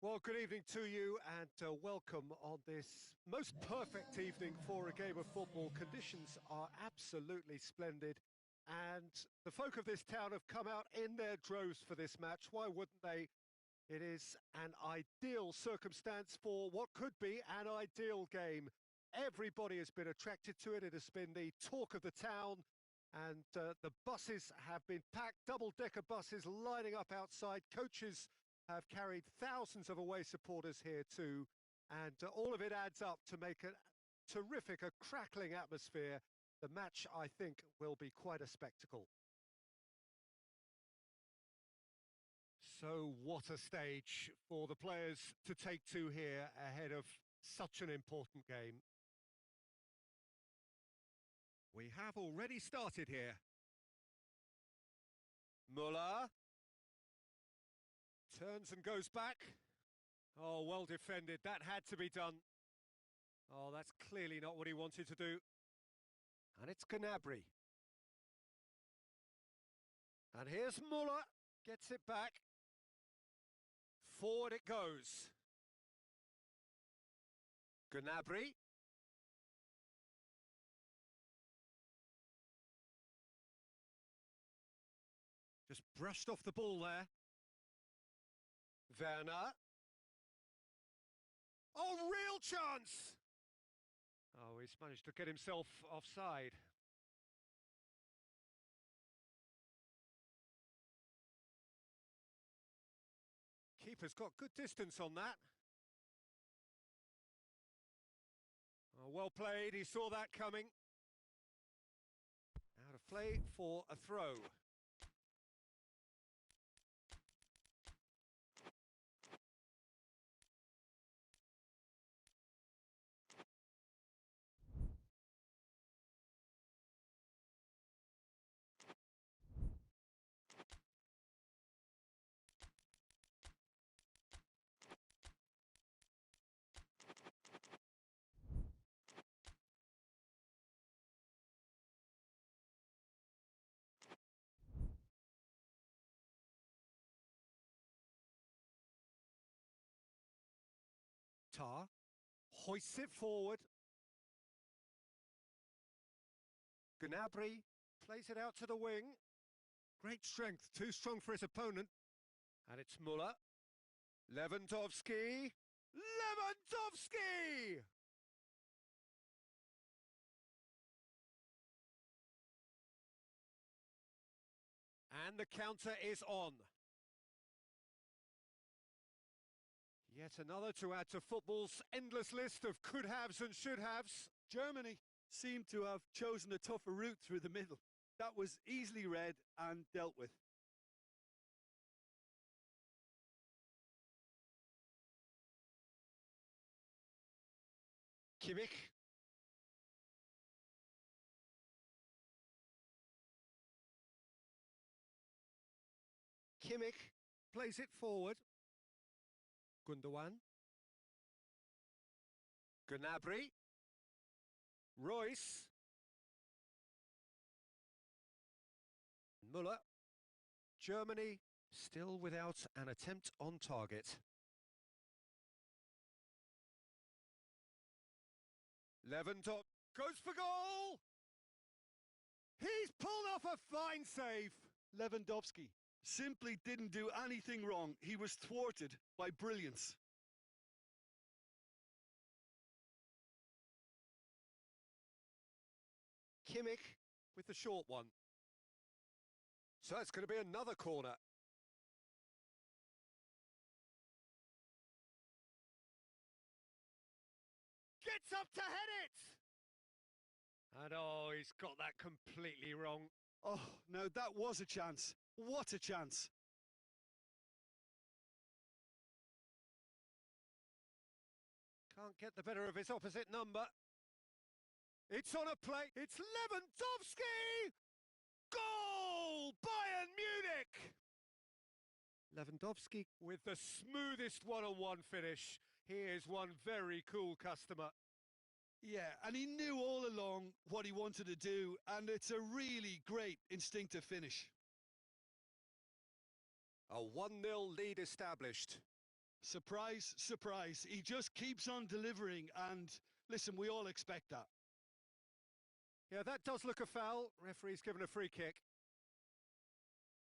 Well, good evening to you and welcome on this most perfect evening for a game of football. Conditions are absolutely splendid and the folk of this town have come out in their droves for this match. Why wouldn't they? It is an ideal circumstance for what could be an ideal game. Everybody has been attracted to it. It has been the talk of the town and the buses have been packed, double-decker buses lining up outside. Coaches have carried thousands of away supporters here too, and all of it adds up to make a terrific, a crackling atmosphere. The match, I think, will be quite a spectacle. So what a stage for the players to take to here ahead of such an important game. We have already started here. Muller turns and goes back. Oh, well defended. That had to be done. Oh, that's clearly not what he wanted to do. And it's Gnabry. And here's Muller. Gets it back. Forward it goes. Gnabry. Just brushed off the ball there. Werner. Oh, real chance! Oh, he's managed to get himself offside. Keeper's got good distance on that. Oh, well played, he saw that coming. Out of play for a throw. Tar hoists it forward. Gnabry plays it out to the wing. Great strength, too strong for his opponent. And it's Muller. Lewandowski. Lewandowski! And the counter is on. Yet another to add to football's endless list of could-haves and should-haves. Germany seemed to have chosen a tougher route through the middle. That was easily read and dealt with. Kimmich. Kimmich plays it forward. Gundogan. Gnabry. Royce. Muller. Germany still without an attempt on target. Lewandowski goes for goal! He's pulled off a fine save! Lewandowski simply didn't do anything wrong. He was thwarted by brilliance. Kimmich with the short one. So it's going to be another corner. Gets up to head it! And oh, he's got that completely wrong. Oh, no, that was a chance. What a chance. Can't get the better of his opposite number. It's on a play. It's Lewandowski! Goal! Bayern Munich! Lewandowski with the smoothest one-on-one finish. He is one very cool customer. Yeah, and he knew all along what he wanted to do, and it's a really great instinctive finish. A 1-0 lead established. Surprise, surprise. He just keeps on delivering, and listen, we all expect that. Yeah, that does look a foul. Referee's given a free kick.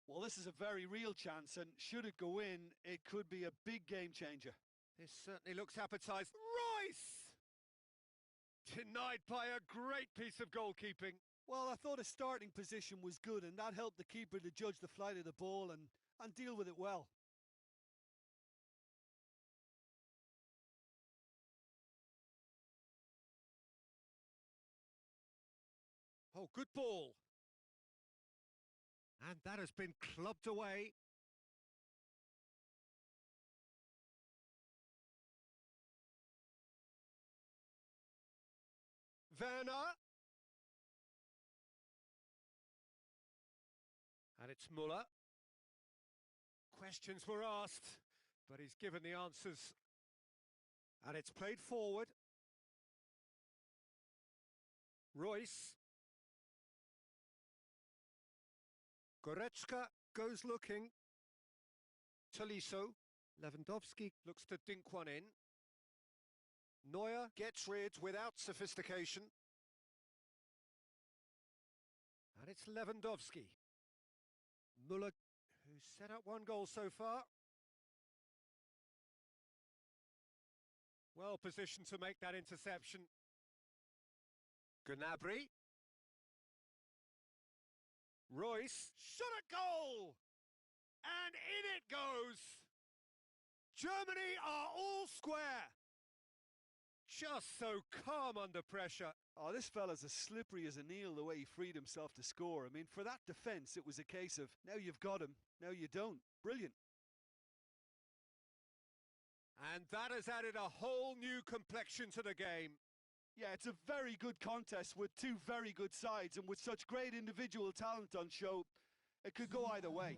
Well, this is a very real chance, and should it go in, it could be a big game changer. This certainly looks appetising. Royce! Denied by a great piece of goalkeeping. Well, I thought his starting position was good, and that helped the keeper to judge the flight of the ball and deal with it well. Oh, good ball. And that has been clubbed away. Werner. And it's Muller. Questions were asked, but he's given the answers. And it's played forward. Royce. Goretzka goes looking. Tolisso. Lewandowski looks to dink one in. Neuer gets rid without sophistication. And it's Lewandowski. Muller, who's set up one goal so far. Well positioned to make that interception. Gnabry. Royce, shot a goal! And in it goes! Germany are all square! Just so calm under pressure. Oh, this fella's as slippery as an eel the way he freed himself to score. I mean, for that defence, it was a case of, now you've got him, now you don't. Brilliant. And that has added a whole new complexion to the game. Yeah, it's a very good contest with two very good sides, and with such great individual talent on show, it could go either way.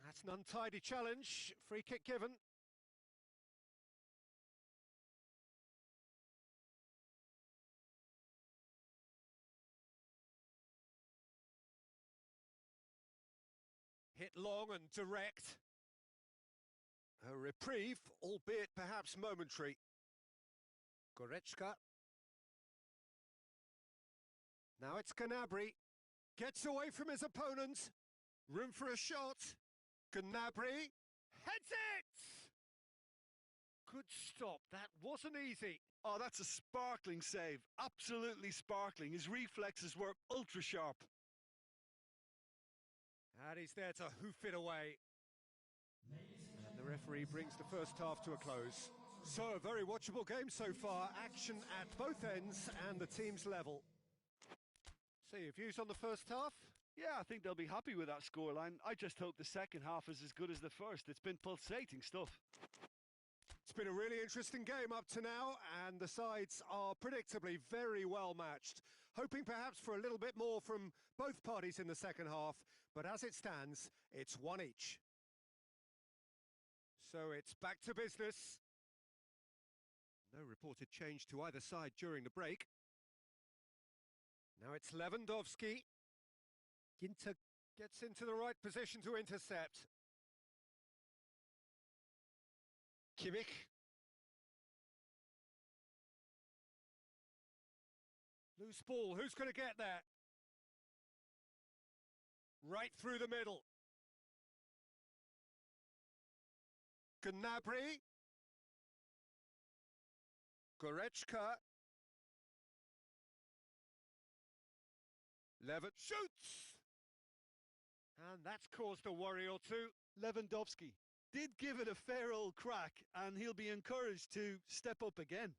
That's an untidy challenge. Free kick given. Hit long and direct. A reprieve, albeit perhaps momentary. Goretzka. Now it's Gnabry. Gets away from his opponent. Room for a shot. Gnabry. Heads it! Good stop. That wasn't easy. Oh, that's a sparkling save. Absolutely sparkling. His reflexes were ultra sharp. And he's there to hoof it away. And the referee brings the first half to a close. So, a very watchable game so far. Action at both ends and the team's level. So, your views on the first half? Yeah, I think they'll be happy with that scoreline. I just hope the second half is as good as the first. It's been pulsating stuff. It's been a really interesting game up to now, and the sides are predictably very well matched. Hoping perhaps for a little bit more from both parties in the second half, but as it stands, it's one each. So it's back to business. No reported change to either side during the break. Now it's Lewandowski. Ginter gets into the right position to intercept. Kimmich. Loose ball, who's going to get that? Right through the middle. Gnabry. Goretzka. Levitt shoots! And that's caused a worry or two. Lewandowski did give it a fair old crack, and he'll be encouraged to step up again.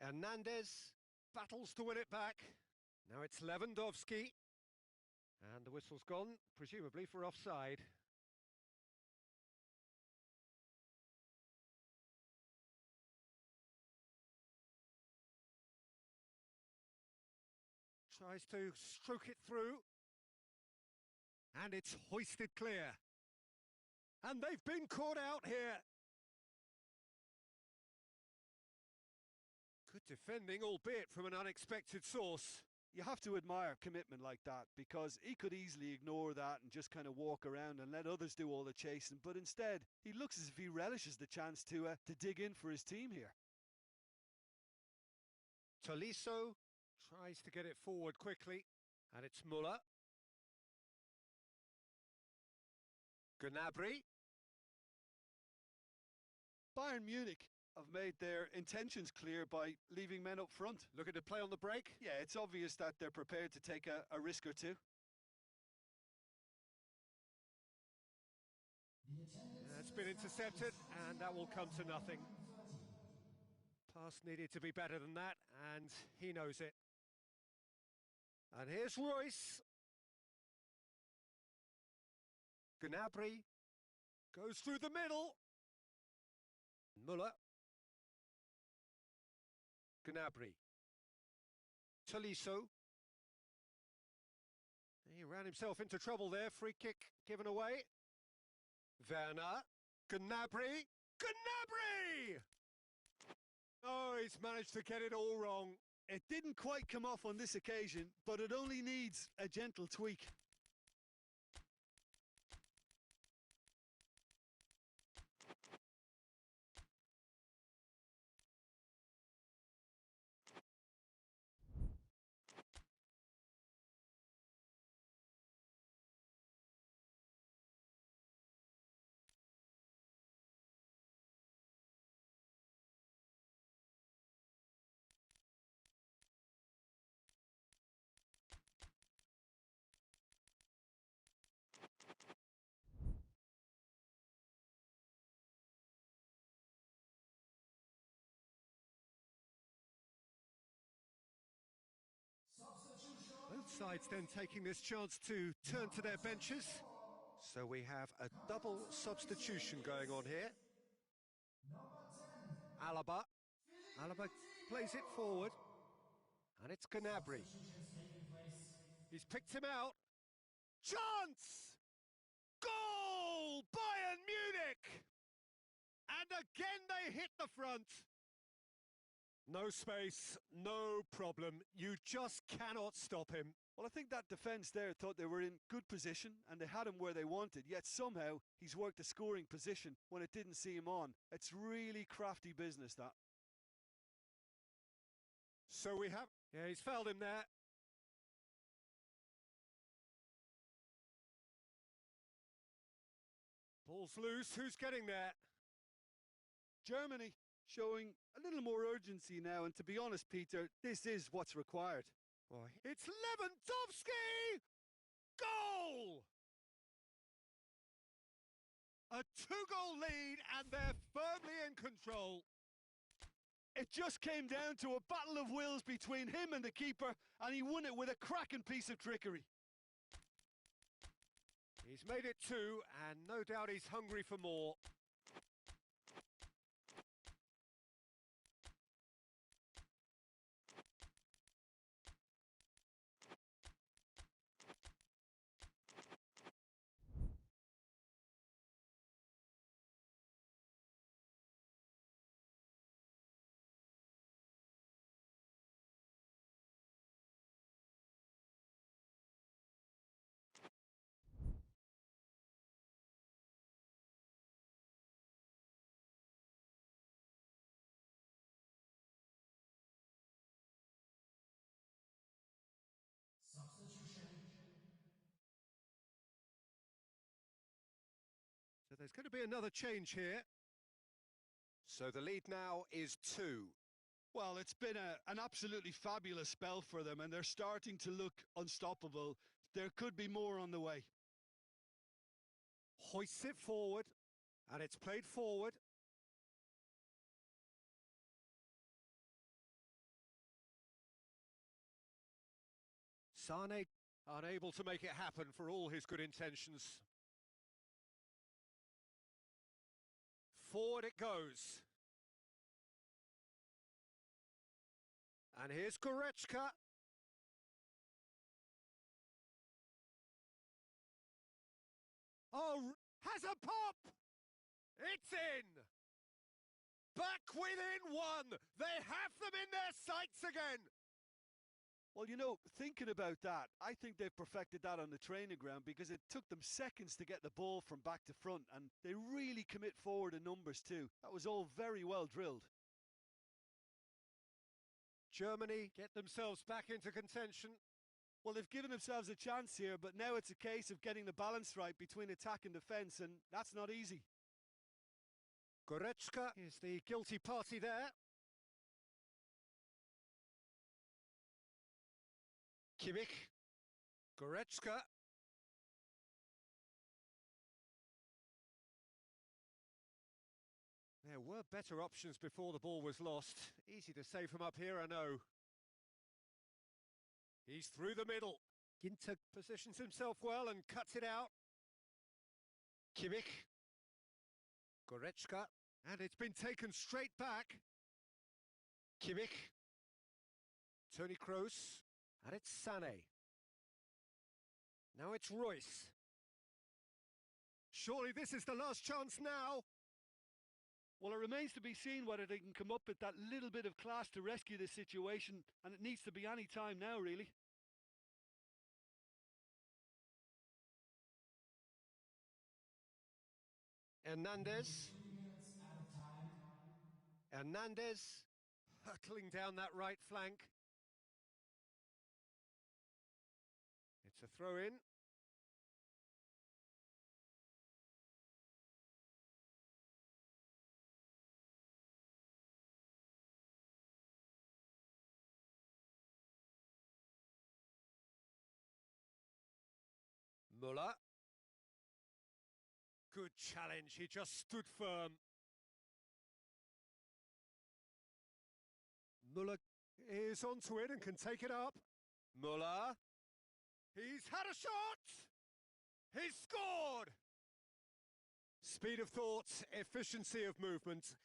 Hernandez battles to win it back. Now it's Lewandowski. And the whistle's gone, presumably for offside. Tries to stroke it through. And it's hoisted clear. And they've been caught out here. Good defending, albeit from an unexpected source. You have to admire commitment like that, because he could easily ignore that and just kind of walk around and let others do all the chasing, but instead he looks as if he relishes the chance to dig in for his team here. Tolisso tries to get it forward quickly, and it's Muller. Gnabry. Bayern Munich have made their intentions clear by leaving men up front. Looking to play on the break. Yeah, it's obvious that they're prepared to take a risk or two. That's been intercepted, and that will come to nothing. Pass needed to be better than that, and he knows it. And here's Royce. Gnabry goes through the middle. Muller. Gnabry. Tolisso. He ran himself into trouble there. Free kick given away. Werner. Gnabry. Gnabry! Oh, he's managed to get it all wrong. It didn't quite come off on this occasion, but it only needs a gentle tweak. Both sides then taking this chance to turn to their benches. So we have a double substitution going on here. Alaba. Alaba plays it forward. And it's Gnabry. He's picked him out. Chance! Goal! Bayern Munich! And again they hit the front. No space, no problem. You just cannot stop him. Well, I think that defence there thought they were in good position and they had him where they wanted, yet somehow he's worked a scoring position when it didn't see him on. It's really crafty business, that. So we have... Yeah, he's fouled him there. Ball's loose. Who's getting there? Germany showing a little more urgency now, and to be honest, Peter, this is what's required. Boy, it's Lewandowski! Goal! A two-goal lead, and they're firmly in control. It just came down to a battle of wills between him and the keeper, and he won it with a cracking piece of trickery. He's made it two, and no doubt he's hungry for more. So there's going to be another change here. So the lead now is 2. Well, it's been an absolutely fabulous spell for them, and they're starting to look unstoppable. There could be more on the way. Hoists it forward, and it's played forward. Sane unable to make it happen for all his good intentions. Forward it goes. And here's Goretzka. Oh, has a pop! It's in! Back within one! They have them in their sights again! Well, you know, thinking about that, I think they've perfected that on the training ground because it took them seconds to get the ball from back to front, and they really commit forward in numbers too. That was all very well drilled. Germany get themselves back into contention. Well, they've given themselves a chance here, but now it's a case of getting the balance right between attack and defence, and that's not easy. Goretzka is the guilty party there. Kimmich. Goretzka. There were better options before the ball was lost. Easy to say from up here, I know. He's through the middle. Ginter positions himself well and cuts it out. Kimmich. Goretzka. And it's been taken straight back. Kimmich. Toni Kroos. And it's Sané. Now it's Royce. Surely this is the last chance now. Well, it remains to be seen whether they can come up with that little bit of class to rescue this situation, and it needs to be any time now, really. Hernandez. Hernandez hurtling down that right flank. It's a throw in. Muller. Good challenge, he just stood firm. Muller is onto it and can take it up. Muller. He's had a shot! He's scored! Speed of thought, efficiency of movement.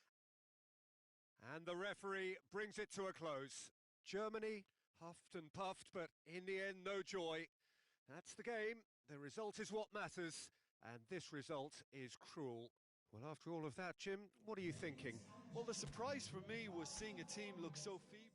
And the referee brings it to a close. Germany huffed and puffed, but in the end, no joy. That's the game. The result is what matters, and this result is cruel. Well, after all of that, Jim, what are you thinking? Well, the surprise for me was seeing a team look so feeble.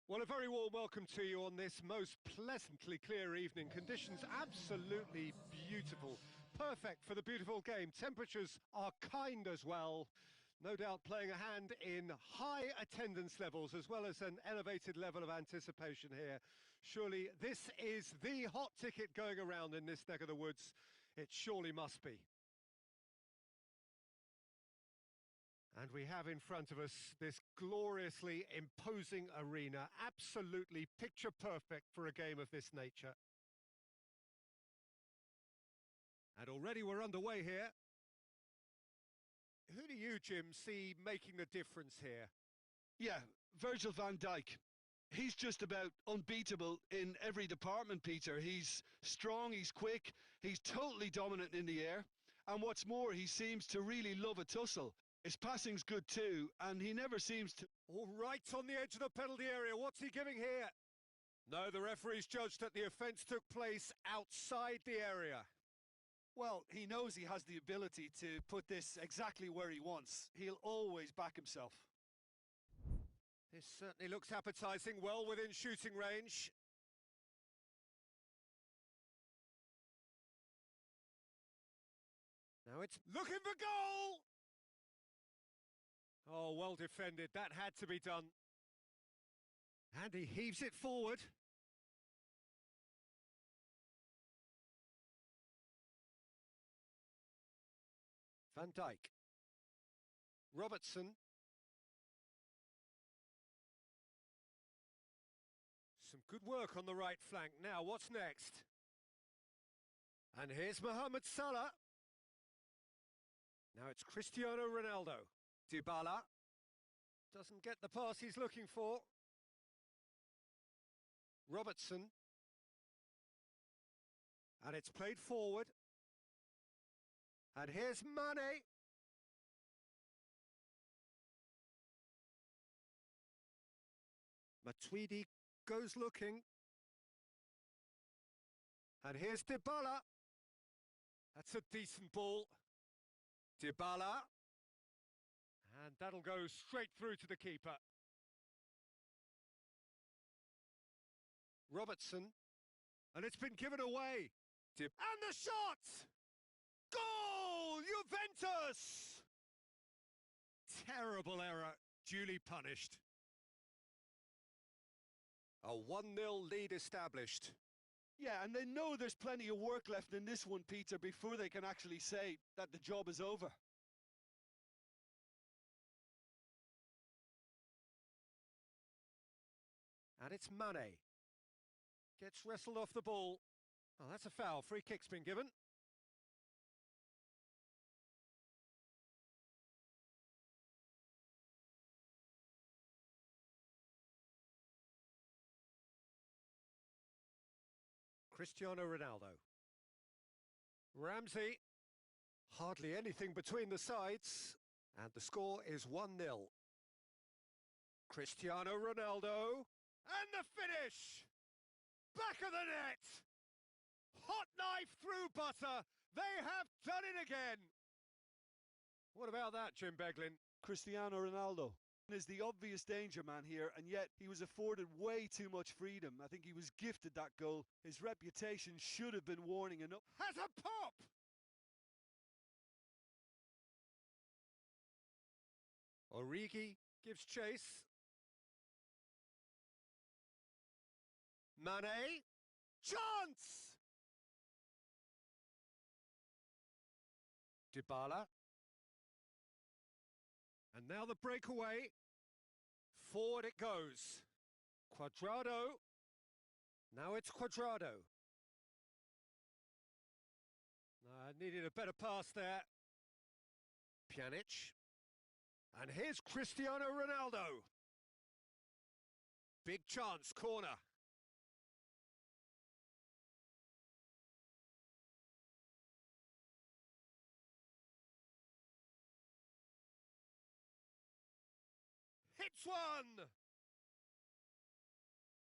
Well, a very warm welcome to you on this most pleasantly clear evening. Conditions absolutely beautiful. Perfect for the beautiful game. Temperatures are kind as well. No doubt playing a hand in high attendance levels as well as an elevated level of anticipation here. Surely this is the hot ticket going around in this neck of the woods. It surely must be. And we have in front of us this gloriously imposing arena, absolutely picture perfect for a game of this nature. And already we're underway here. Who do you, Jim, see making the difference here? Yeah, Virgil van Dijk. He's just about unbeatable in every department, Peter. He's strong, he's quick, he's totally dominant in the air. And what's more, he seems to really love a tussle. His passing's good too, and he never seems to... All right on the edge of the penalty area. What's he giving here? No, the referee's judged that the offence took place outside the area. Well, he knows he has the ability to put this exactly where he wants. He'll always back himself. This certainly looks appetising, well within shooting range. Now it's looking for goal! Oh, well defended. That had to be done. And he heaves it forward. Van Dijk. Robertson. Some good work on the right flank. Now, what's next? And here's Mohamed Salah. Now it's Cristiano Ronaldo. Dybala doesn't get the pass he's looking for. Robertson. And it's played forward. And here's Mane. Matuidi goes looking. And here's Dybala. That's a decent ball. Dybala. And that'll go straight through to the keeper. Robertson. And it's been given away. And the shot! Goal! Juventus! Terrible error, duly punished. A 1-0 lead established. Yeah, and they know there's plenty of work left in this one, Peter, before they can actually say that the job is over. And it's Mane. Gets wrestled off the ball. Oh, that's a foul. Free kick's been given. Cristiano Ronaldo. Ramsey. Hardly anything between the sides. And the score is 1-0. Cristiano Ronaldo. And the finish! Back of the net! Hot knife through butter. They have done it again. What about that, Jim Beglin? Cristiano Ronaldo is the obvious danger man here, and yet he was afforded way too much freedom. I think he was gifted that goal. His reputation should have been warning enough. Has a pop! Origi gives chase. Mane. Chance! Dybala. And now the breakaway. Forward it goes. Cuadrado. Now it's Cuadrado. Needed a better pass there. Pjanic. And here's Cristiano Ronaldo. Big chance, corner. Hits one!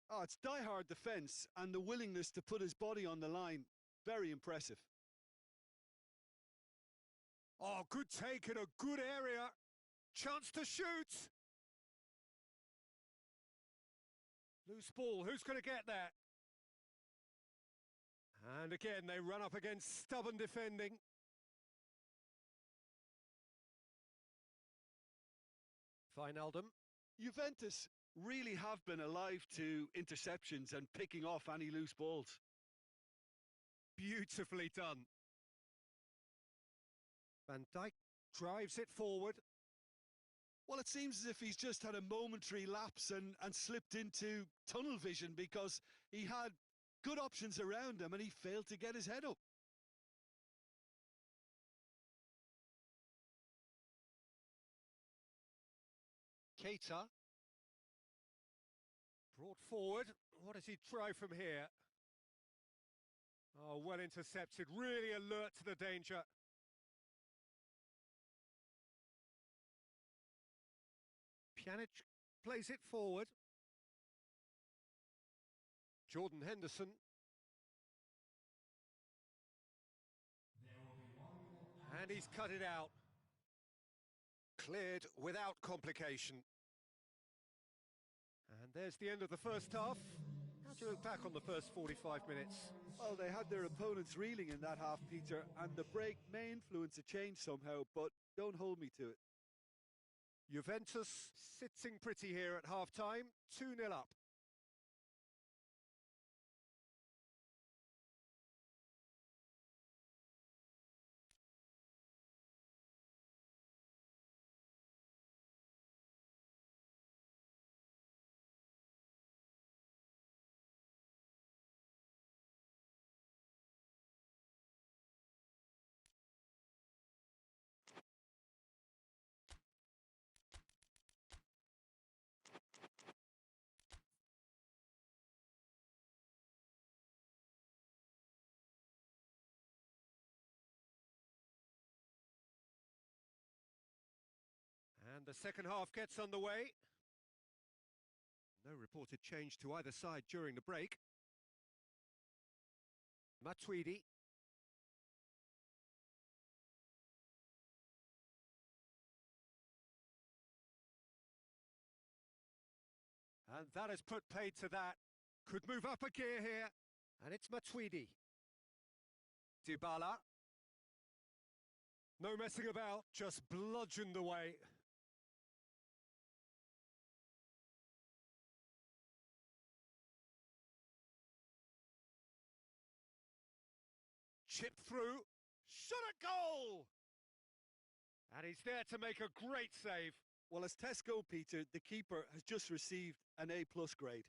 Oh, it's die-hard defence and the willingness to put his body on the line. Very impressive. Oh, good take in a good area. Chance to shoot. Loose ball, who's going to get that? And again, they run up against stubborn defending. Wijnaldum. Juventus really have been alive to interceptions and picking off any loose balls. Beautifully done. Van Dijk drives it forward. Well, it seems as if he's just had a momentary lapse and slipped into tunnel vision, because he had good options around him and he failed to get his head up. Keita. Brought forward. What does he try from here? Oh, well intercepted. Really alert to the danger. Pjanic plays it forward. Jordan Henderson. And he's cut it out. Cleared without complication. And there's the end of the first half. How do you look back on the first 45 minutes? Well, they had their opponents reeling in that half, Peter, and the break may influence a change somehow, but don't hold me to it. Juventus sitting pretty here at half-time, 2-0 up. And the second half gets underway. No reported change to either side during the break. Matuidi. And that has put paid to that. Could move up a gear here. And it's Matuidi. Dybala. No messing about, just bludgeoned away. Chip through, shot at goal! And he's there to make a great save. Well, as Tesco, Peter, the keeper has just received an A+ grade.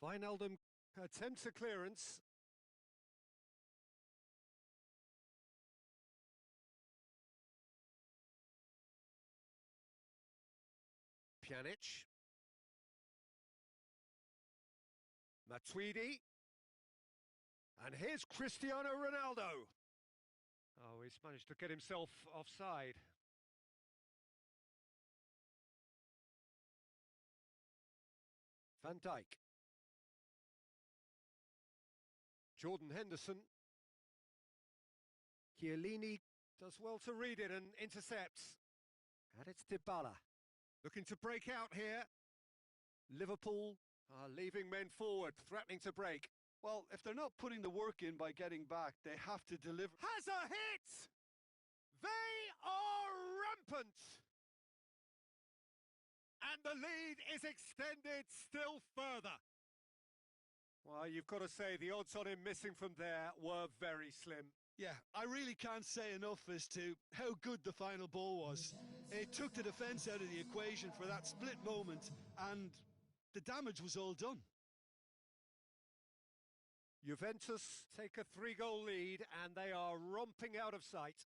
Wijnaldum attempts a clearance. Pjanic. Matuidi. And here's Cristiano Ronaldo. Oh, he's managed to get himself offside. Van Dijk. Jordan Henderson. Chiellini does well to read it and intercepts. And it's Dybala. Looking to break out here. Liverpool are leaving men forward, threatening to break. Well, if they're not putting the work in by getting back, they have to deliver. Has a hit! They are rampant! And the lead is extended still further. Well, you've got to say the odds on him missing from there were very slim. Yeah, I really can't say enough as to how good the final ball was. It took the defence out of the equation for that split moment, and the damage was all done. Juventus take a 3-goal lead, and they are romping out of sight.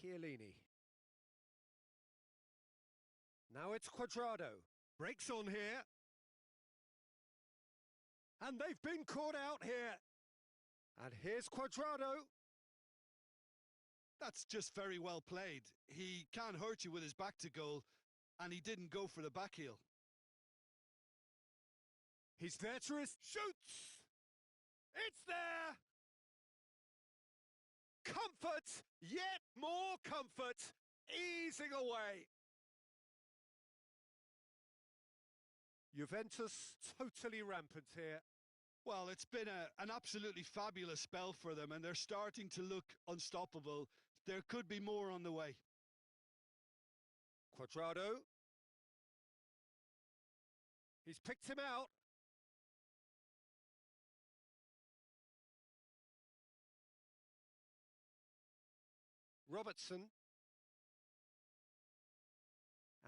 Chiellini. Now it's Cuadrado. Breaks on here. And they've been caught out here. And here's Cuadrado. That's just very well played. He can't hurt you with his back to goal, and he didn't go for the back heel. He's there to shoots! It's there! comfort, yet more comfort, easing away. Juventus totally rampant here. Well, it's been an absolutely fabulous spell for them, and they're starting to look unstoppable. There could be more on the way. Cuadrado. He's picked him out. Robertson.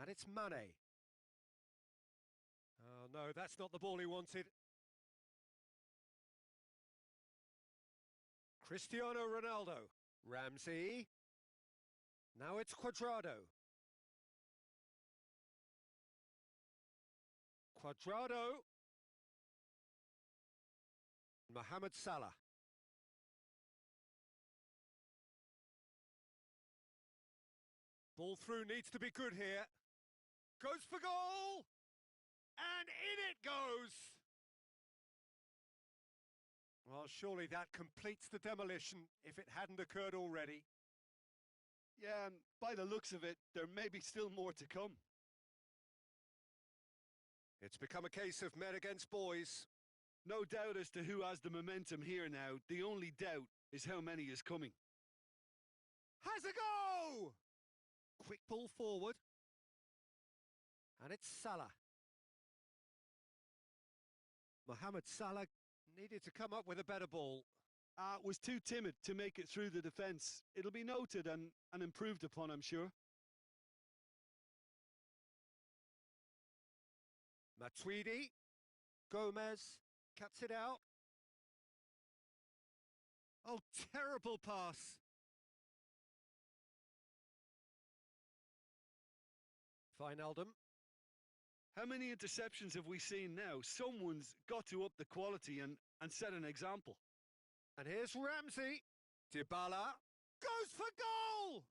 And it's Mane. Oh, no, that's not the ball he wanted. Cristiano Ronaldo. Ramsey. Now it's Cuadrado. Cuadrado. Mohamed Salah. Ball through needs to be good here. Goes for goal! And in it goes! Well, surely that completes the demolition if it hadn't occurred already. Yeah, and by the looks of it, there may be still more to come. It's become a case of men against boys. No doubt as to who has the momentum here now. The only doubt is how many is coming. Has a go! Quick ball forward. And it's Salah. Mohamed Salah needed to come up with a better ball. Was too timid to make it through the defence. It'll be noted and improved upon, I'm sure. Matuidi. Gomez cuts it out. Oh, terrible pass. Wijnaldum. How many interceptions have we seen now? Someone's got to up the quality and set an example. And here's Ramsey. Dybala goes for goal!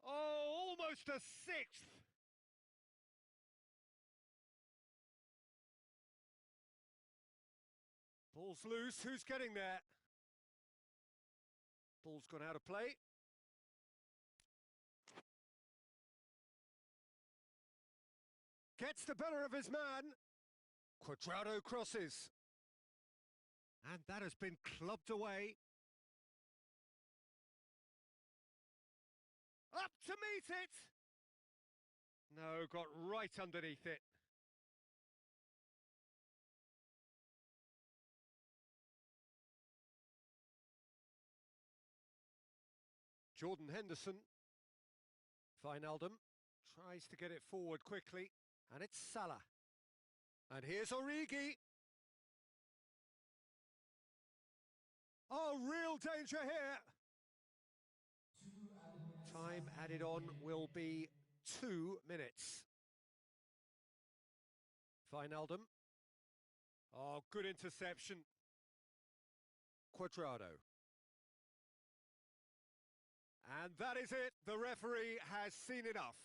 Oh, almost a sixth. Ball's loose. Who's getting there? Ball's gone out of play. Gets the better of his man. Cuadrado crosses. And that has been clubbed away. Up to meet it! No, got right underneath it. Jordan Henderson. Wijnaldum tries to get it forward quickly. And it's Salah. And here's Origi. Oh, real danger here. Time added on will be 2 minutes. Wijnaldum. Oh, good interception. Cuadrado. And that is it. The referee has seen enough.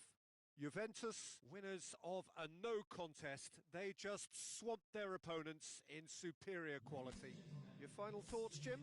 Juventus, winners of a no contest. They just swamped their opponents in superior quality. Your final thoughts, Jim?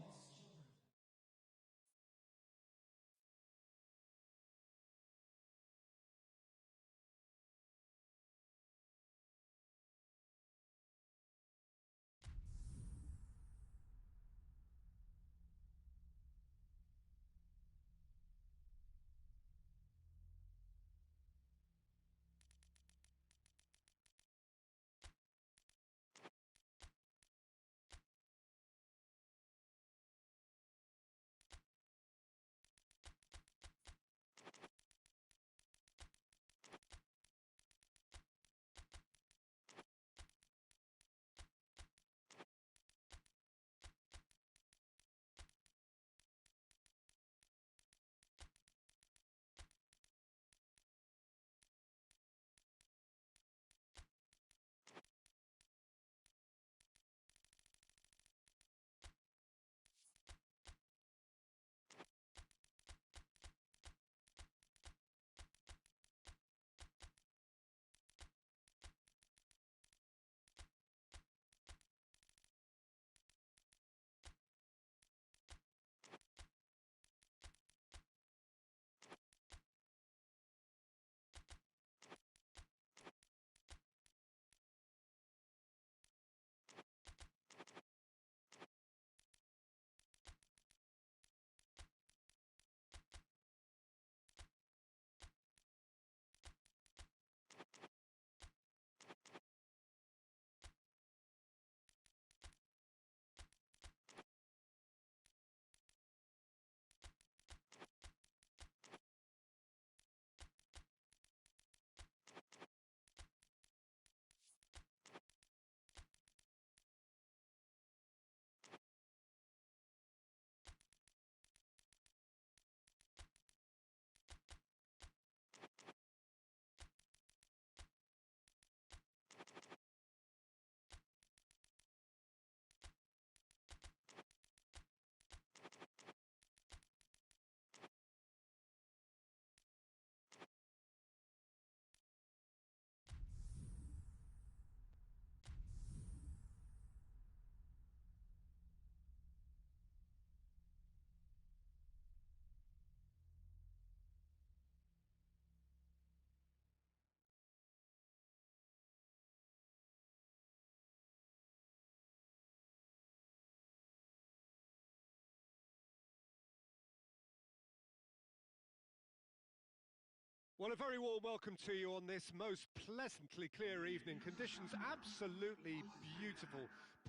Well, a very warm welcome to you on this most pleasantly clear evening. Conditions absolutely beautiful.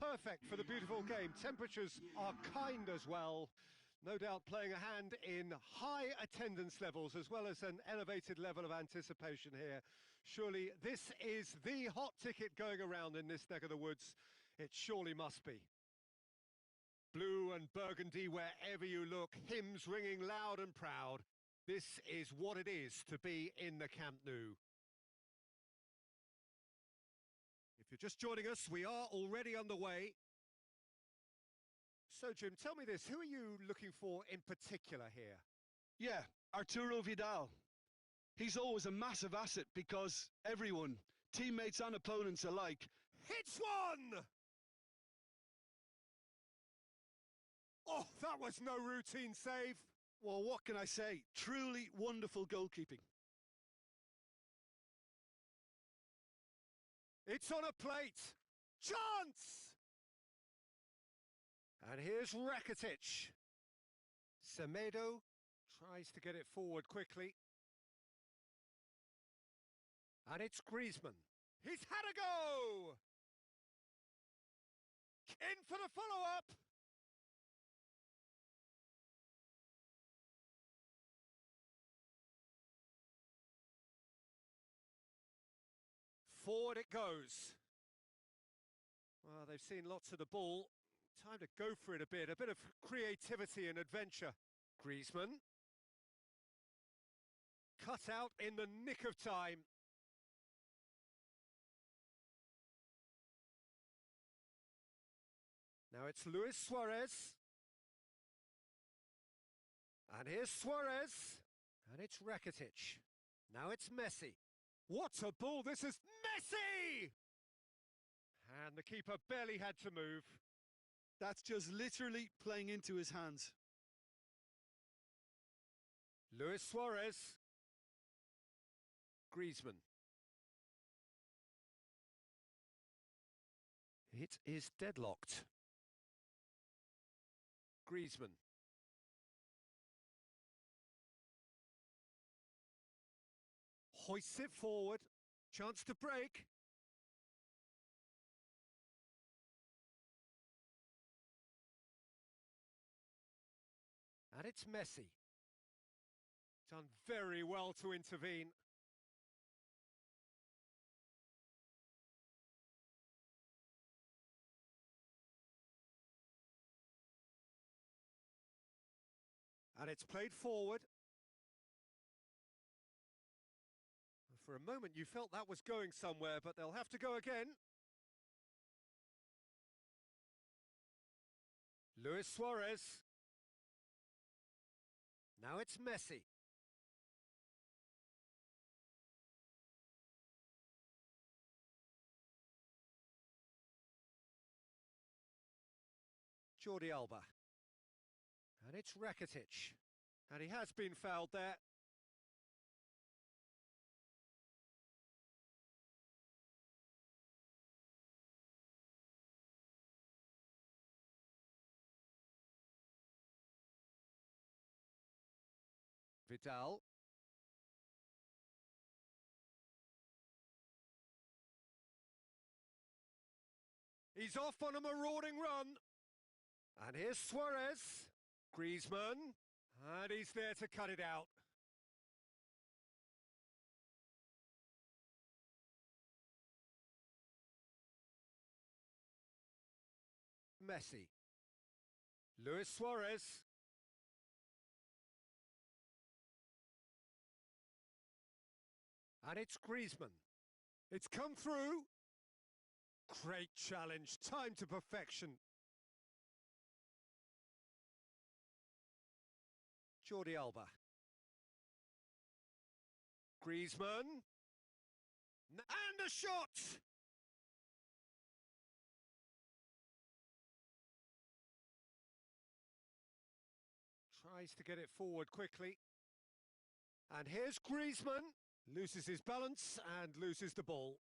Perfect for the beautiful game. Temperatures are kind as well. No doubt playing a hand in high attendance levels as well as an elevated level of anticipation here. Surely this is the hot ticket going around in this neck of the woods. It surely must be. Blue and burgundy wherever you look, hymns ringing loud and proud. This is what it is to be in the Camp Nou. If you're just joining us, we are already underway. So, Jim, tell me this, who are you looking for in particular here? Yeah, Arturo Vidal. He's always a massive asset because everyone, teammates and opponents alike, hits one! Oh, that was no routine save. Well, what can I say? Truly wonderful goalkeeping. It's on a plate. Chance! And here's Rakitic. Semedo tries to get it forward quickly. And it's Griezmann. He's had a go! In for the follow-up! Forward it goes. Well, they've seen lots of the ball. Time to go for it a bit of creativity and adventure. Griezmann. Cut out in the nick of time. Now it's Luis Suarez. And here's Suarez. And it's Rakitic. Now it's Messi. What a ball, this is Messi! And the keeper barely had to move. That's just literally playing into his hands. Luis Suarez. Griezmann. It is deadlocked. Griezmann. Hoists it forward. Chance to break. And it's Messi. Done very well to intervene. And it's played forward. For a moment you felt that was going somewhere, but they'll have to go again. Luis Suarez. Now it's Messi. Jordi Alba. And it's Rakitic. And he has been fouled there. Vidal. He's off on a marauding run. And here's Suarez. Griezmann. And he's there to cut it out. Messi. Luis Suarez. And it's Griezmann. It's come through. Great challenge. Time to perfection. Jordi Alba. Griezmann. And a shot! Tries to get it forward quickly. And here's Griezmann. Loses his balance and loses the ball.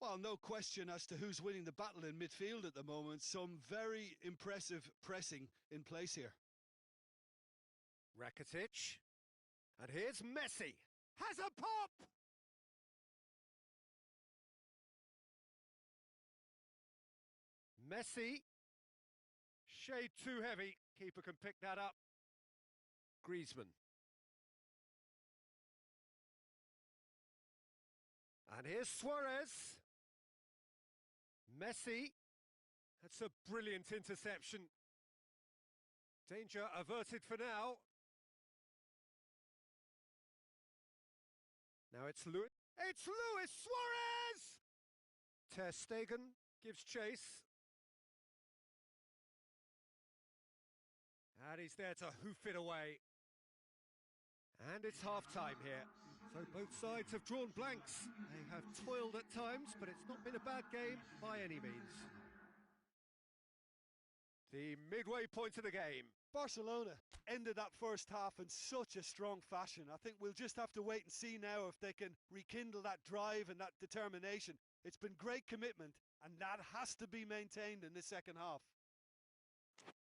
Well, no question as to who's winning the battle in midfield at the moment. Some very impressive pressing in place here. Rakitic. And here's Messi. has a pop! Messi. Shade too heavy. Keeper can pick that up. Griezmann. And here's Suarez. Messi. That's a brilliant interception. Danger averted for now. Now it's Luis. It's Luis Suarez! Ter Stegen gives chase. And he's there to hoof it away. And it's half-time here. So both sides have drawn blanks. They have toiled at times, but it's not been a bad game by any means. The midway point of the game. Barcelona ended that first half in such a strong fashion. I think we'll just have to wait and see now if they can rekindle that drive and that determination. It's been great commitment, and that has to be maintained in the second half.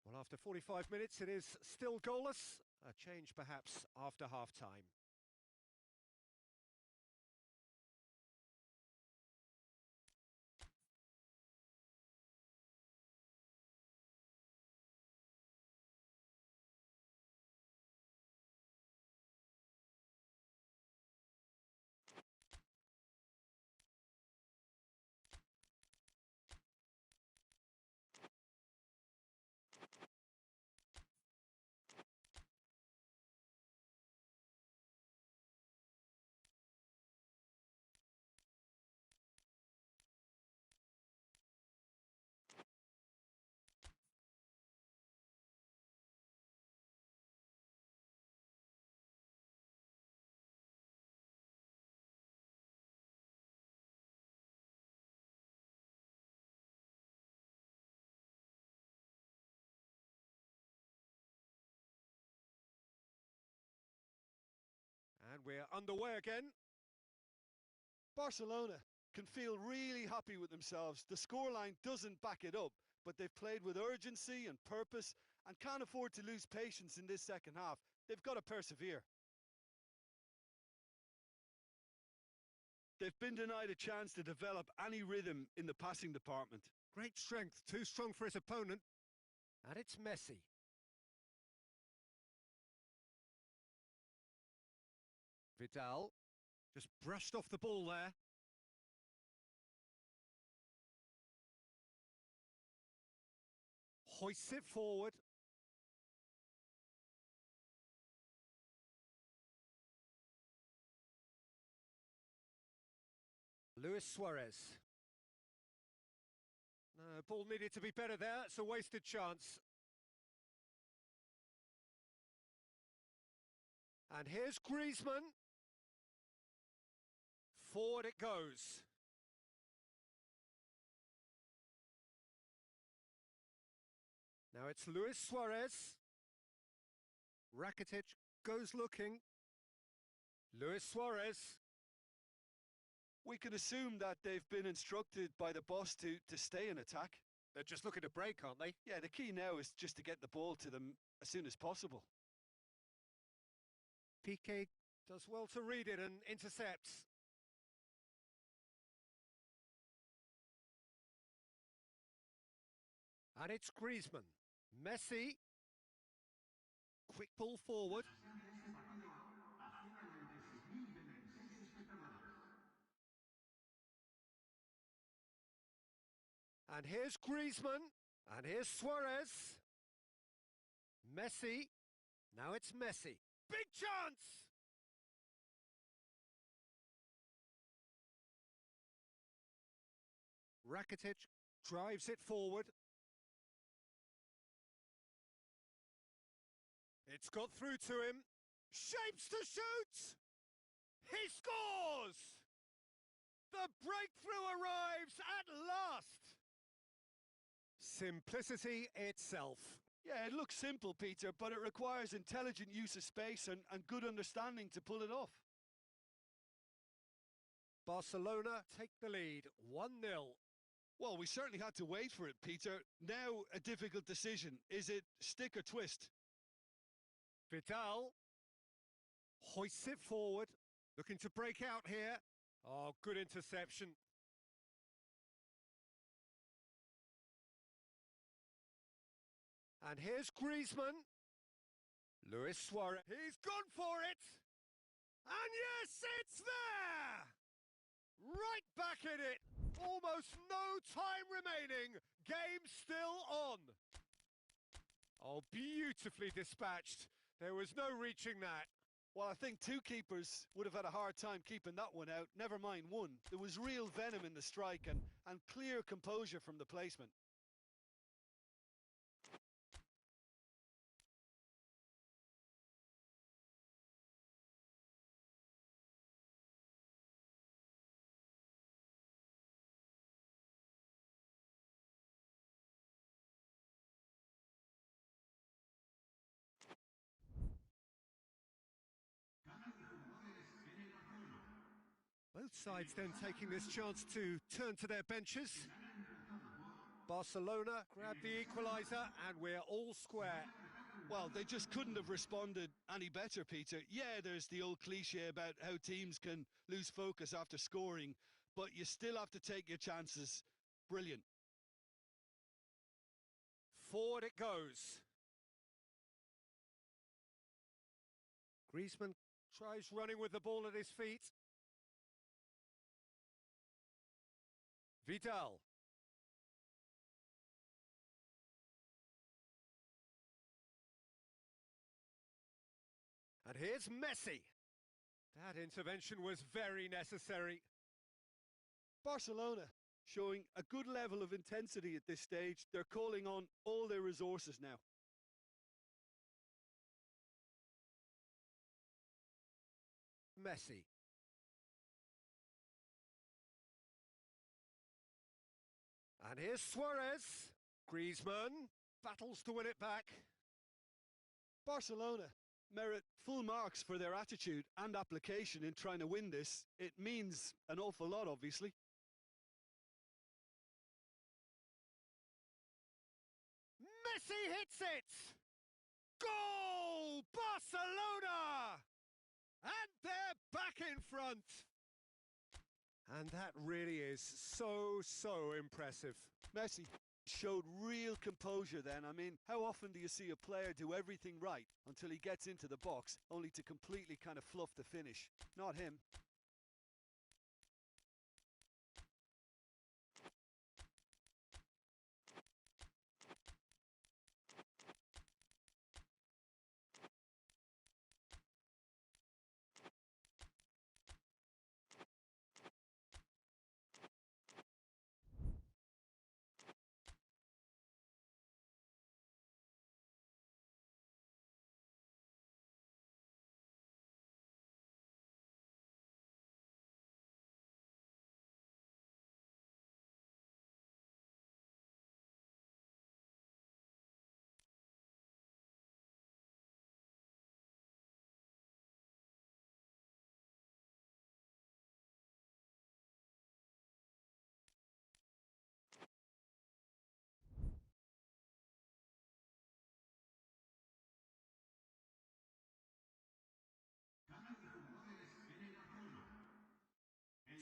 Well, after 45 minutes, it is still goalless. A change perhaps after half-time. And we're underway again. Barcelona can feel really happy with themselves. The scoreline doesn't back it up, but they've played with urgency and purpose and can't afford to lose patience in this second half. They've got to persevere. They've been denied a chance to develop any rhythm in the passing department. Great strength, too strong for his opponent. And it's Messi. Vidal just brushed off the ball there. Hoists it forward. Luis Suarez. No, ball needed to be better there. It's a wasted chance. And here's Griezmann. Forward it goes. Now it's Luis Suarez. Rakitic goes looking. Luis Suarez. We can assume that they've been instructed by the boss to stay in attack. They're just looking to break, aren't they? Yeah, the key now is just to get the ball to them as soon as possible. Piqué does well to read it and intercepts. And it's Griezmann. Messi. Quick ball forward. And here's Griezmann. And here's Suarez. Messi. Now it's Messi. Big chance! Rakitic drives it forward. It's got through to him. Shapes to shoot! He scores! The breakthrough arrives at last! Simplicity itself. Yeah, it looks simple, Peter, but it requires intelligent use of space and good understanding to pull it off. Barcelona take the lead, 1-0. Well, we certainly had to wait for it, Peter. Now a difficult decision. Is it stick or twist? Vidal hoists it forward. Looking to break out here. Oh, good interception. And here's Griezmann. Luis Suarez. He's gone for it. And yes, it's there! Right back in it. Almost no time remaining. Game still on. Oh, beautifully dispatched. There was no reaching that. Well, I think two keepers would have had a hard time keeping that one out, never mind one. There was real venom in the strike and clear composure from the placement. Both sides then taking this chance to turn to their benches. Barcelona grab the equaliser and we're all square. Well, they just couldn't have responded any better, Peter. Yeah, there's the old cliche about how teams can lose focus after scoring, but you still have to take your chances. Brilliant. Forward it goes. Griezmann tries running with the ball at his feet. Vidal. And here's Messi. That intervention was very necessary. Barcelona showing a good level of intensity at this stage. They're calling on all their resources now. Messi. And here's Suarez. Griezmann battles to win it back. Barcelona merit full marks for their attitude and application in trying to win this. It means an awful lot, obviously. Messi hits it! Goal! Barcelona! And they're back in front. And that really is so impressive. Messi showed real composure then. I mean, how often do you see a player do everything right until he gets into the box, only to completely kind of fluff the finish? Not him.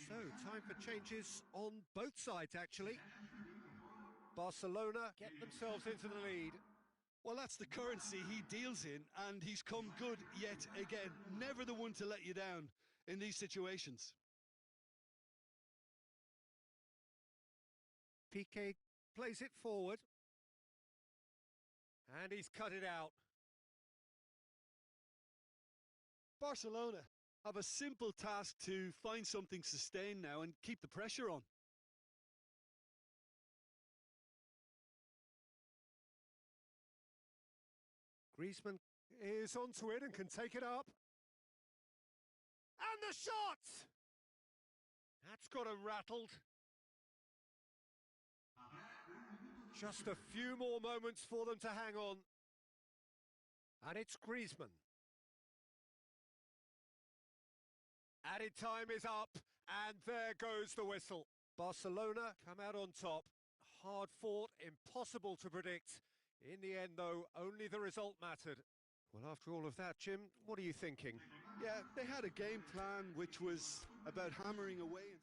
So, time for changes on both sides, actually. Barcelona get themselves into the lead. Well, that's the currency he deals in, and he's come good yet again. Never the one to let you down in these situations. Piqué plays it forward. And he's cut it out. Barcelona have a simple task to find something sustained now and keep the pressure on. Griezmann is onto it and can take it up. And the shot! That's got him rattled. Just a few more moments for them to hang on. And it's Griezmann. Added time is up, and there goes the whistle. Barcelona come out on top. Hard fought, impossible to predict. In the end, though, only the result mattered. Well, after all of that, Jim, what are you thinking? Yeah, they had a game plan which was about hammering away.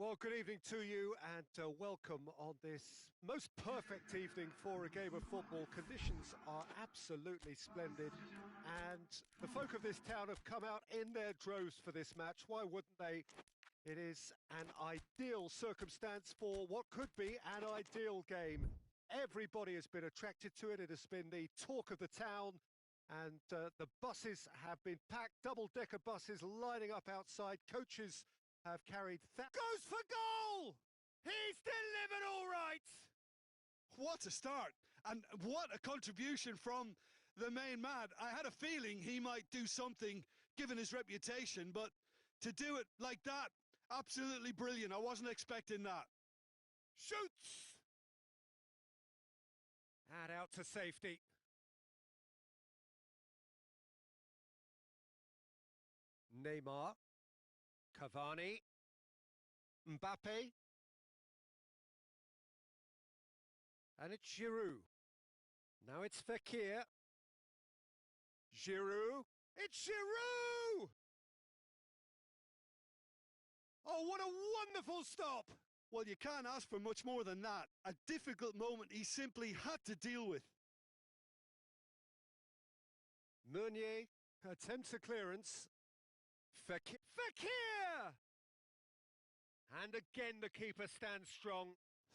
Well, good evening to you and welcome on this most perfect evening for a game of football. Conditions are absolutely splendid and the folk of this town have come out in their droves for this match. Why wouldn't they? It is an ideal circumstance for what could be an ideal game. Everybody has been attracted to it. It has been the talk of the town and the buses have been packed, double-decker buses lining up outside. Coaches have carried goes for goal! He's delivered all right! What a start, and what a contribution from the main man. I had a feeling he might do something given his reputation, but to do it like that, absolutely brilliant. I wasn't expecting that. Shoots! And out to safety. Neymar. Cavani, Mbappe, and it's Giroud. Now it's Fekir. Giroud. It's Giroud! Oh, what a wonderful stop! Well, you can't ask for much more than that. A difficult moment he simply had to deal with. Meunier attempts a clearance. Fekir! And again the keeper stands strong.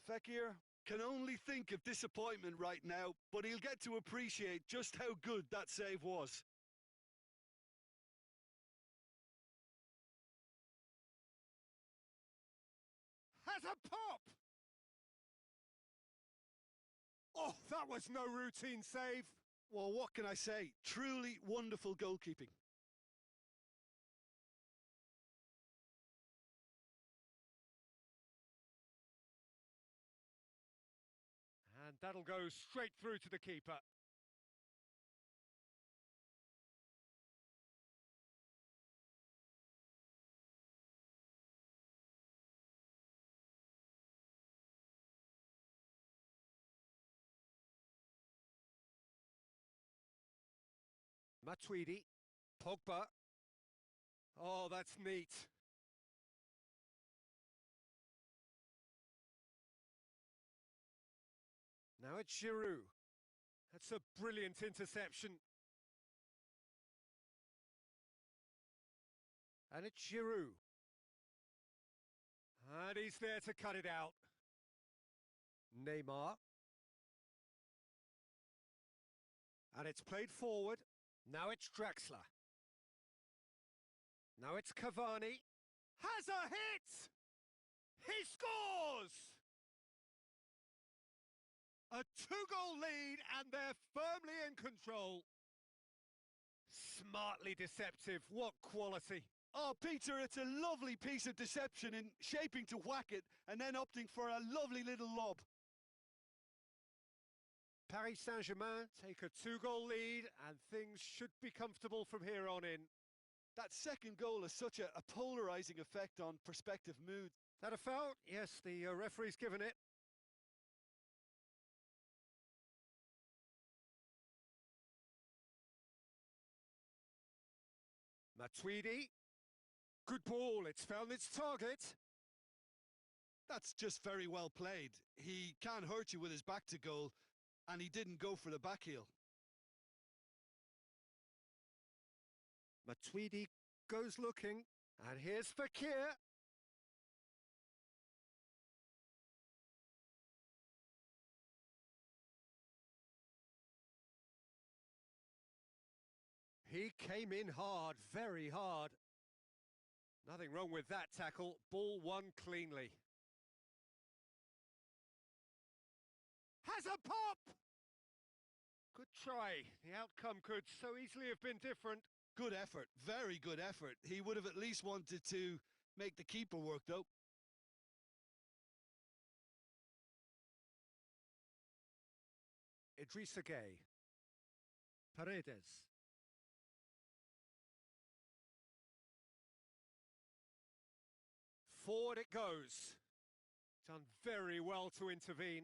Fekir can only think of disappointment right now, but he'll get to appreciate just how good that save was. Has a pop! Oh, that was no routine save. Well, what can I say? Truly wonderful goalkeeping. that'll go straight through to the keeper. Matuidi, Pogba. Oh, that's neat. Now it's Giroud. That's a brilliant interception. And it's Giroud. And he's there to cut it out. Neymar. And it's played forward. Now it's Draxler. Now it's Cavani. Has a hit! He scores! A 2-goal lead and they're firmly in control. Smartly deceptive, what quality. Oh, Peter, it's a lovely piece of deception in shaping to whack it and then opting for a lovely little lob. Paris Saint-Germain take a 2-goal lead and things should be comfortable from here on in. That second goal has such a polarising effect on prospective mood. That a foul? Yes, the referee's given it. Matuidi. Good ball, it's found its target. That's just very well played. He can't hurt you with his back to goal, and he didn't go for the back heel. Matuidi goes looking, and here's Fekir. He came in hard, very hard. Nothing wrong with that tackle. Ball won cleanly. Has a pop! Good try. The outcome could so easily have been different. Good effort, very good effort. He would have at least wanted to make the keeper work, though. Idrissa Gueye. Paredes. Forward it goes. Done very well to intervene.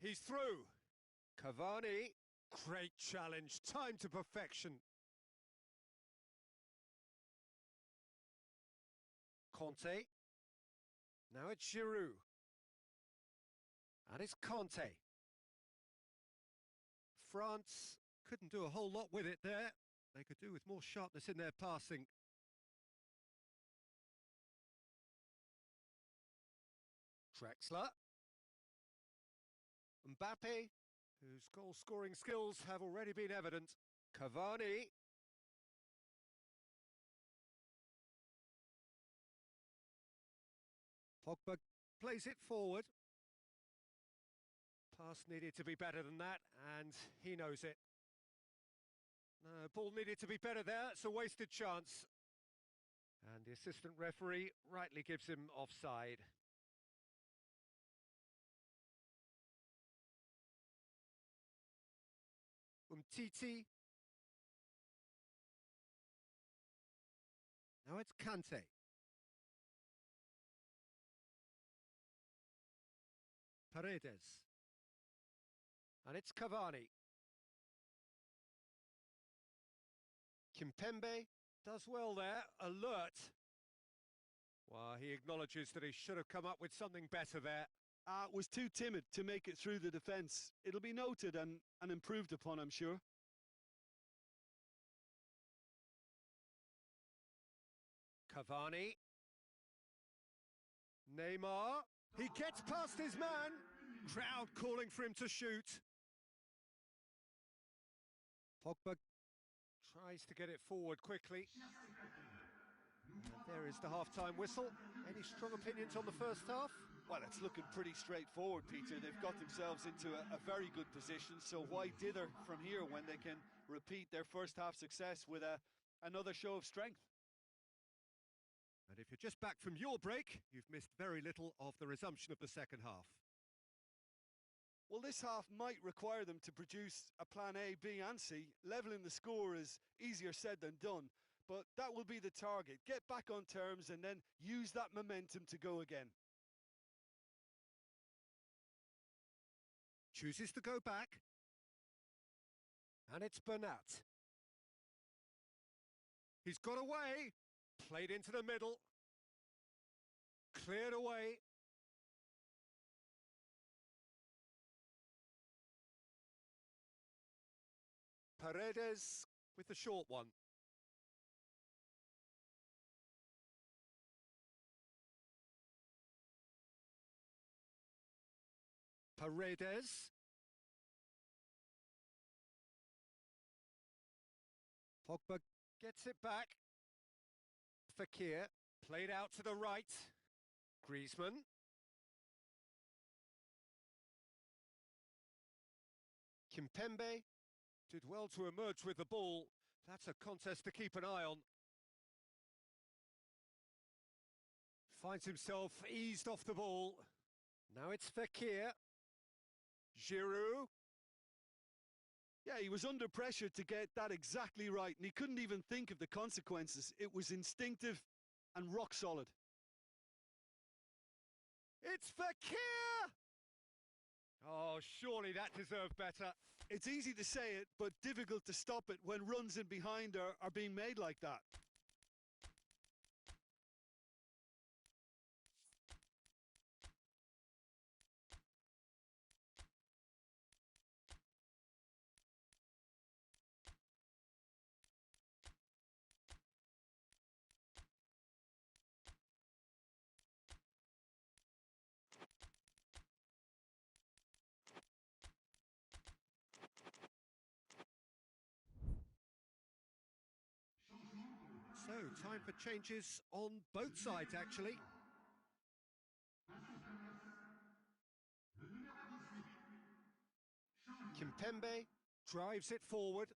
He's through. Cavani. Great challenge. Time to perfection. Conte. Now it's Giroud. And it's Conte. France couldn't do a whole lot with it there. They could do with more sharpness in their passing. Draxler. Mbappe, whose goal-scoring skills have already been evident. Cavani. Pogba plays it forward. Pass needed to be better than that, and he knows it. No, ball needed to be better there. It's a wasted chance. And the assistant referee rightly gives him offside. Umtiti. Now it's Kante. Paredes. And it's Cavani. Kimpembe does well there, alert. Well, he acknowledges that he should have come up with something better there. Was too timid to make it through the defence. It'll be noted and improved upon, I'm sure. Cavani. Neymar. He gets past his man. Crowd calling for him to shoot. Pogba tries to get it forward quickly. And there is the half-time whistle. Any strong opinions on the first half? Well, it's looking pretty straightforward, Peter. They've got themselves into a very good position, so why dither from here when they can repeat their first half success with another show of strength? And if you're just back from your break, you've missed very little of the resumption of the second half. Well, this half might require them to produce a plan A, B and C. Levelling the score is easier said than done, but that will be the target. Get back on terms and then use that momentum to go again. Chooses to go back. And it's Bernat. He's got away. Played into the middle. Cleared away. Paredes with the short one. Paredes. Pogba gets it back. Fekir played out to the right. Griezmann. Kimpembe did well to emerge with the ball. That's a contest to keep an eye on. Finds himself eased off the ball. Now it's Fekir. Giroud. Yeah, he was under pressure to get that exactly right, and he couldn't even think of the consequences. It was instinctive and rock solid. It's Fekir! Oh, surely that deserved better. It's easy to say it, but difficult to stop it when runs in behind are being made like that. So, time for changes on both sides, actually. Kimpembe drives it forward.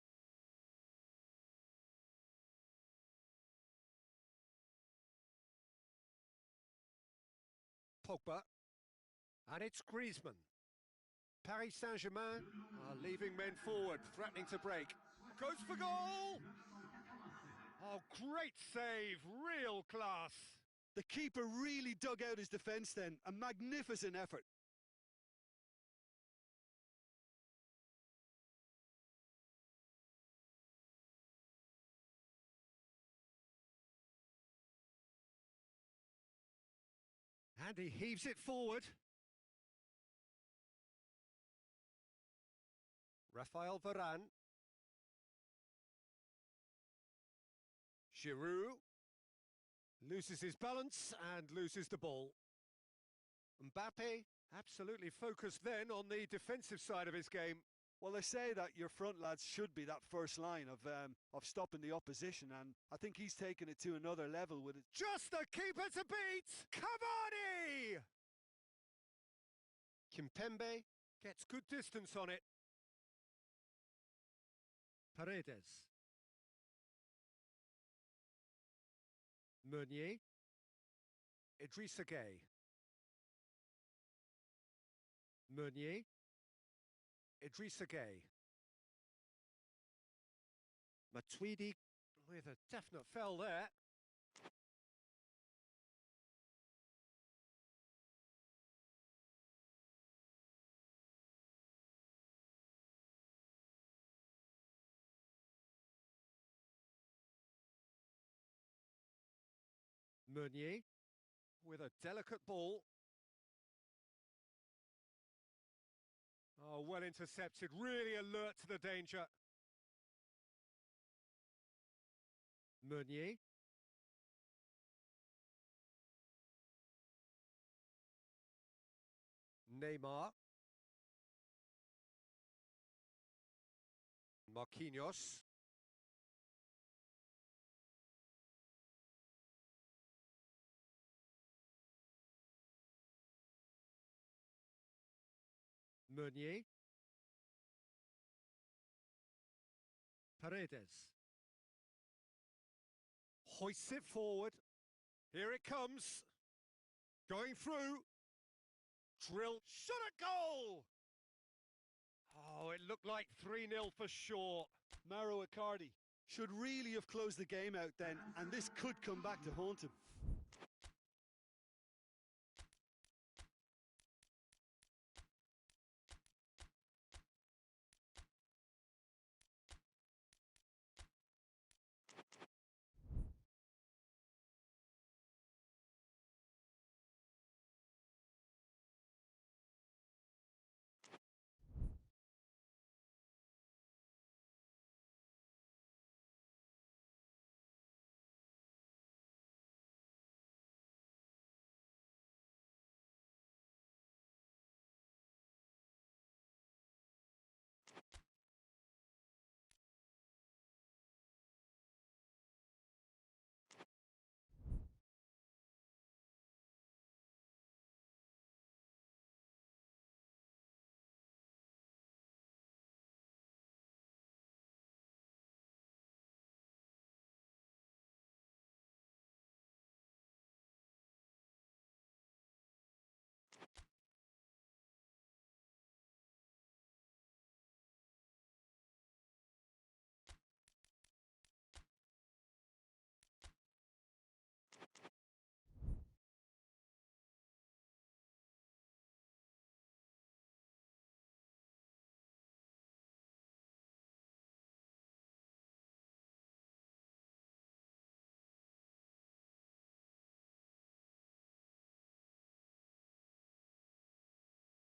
Pogba. And it's Griezmann. Paris Saint-Germain are leaving men forward, threatening to break. Goes for goal! Oh, great save, real class. The keeper really dug out his defence then, a magnificent effort. And he heaves it forward. Raphael Varane. Giroud loses his balance and loses the ball. Mbappe absolutely focused then on the defensive side of his game. Well, they say that your front lads should be that first line of stopping the opposition, and I think he's taken it to another level with it. Just the keeper to beat! Cavani! Kimpembe gets good distance on it. Paredes. Meunier. Idrissa Gueye. Meunier. Idrissa Gueye. Matuidi with a definite foul there. Meunier with a delicate ball. Oh, well intercepted, really alert to the danger. Meunier. Neymar. Marquinhos. Meunier. Paredes. Hoists it forward. Here it comes. Going through. Drill. Shot at goal! Oh, it looked like 3-0 for sure. Mauro Icardi should really have closed the game out then, and this could come back to haunt him.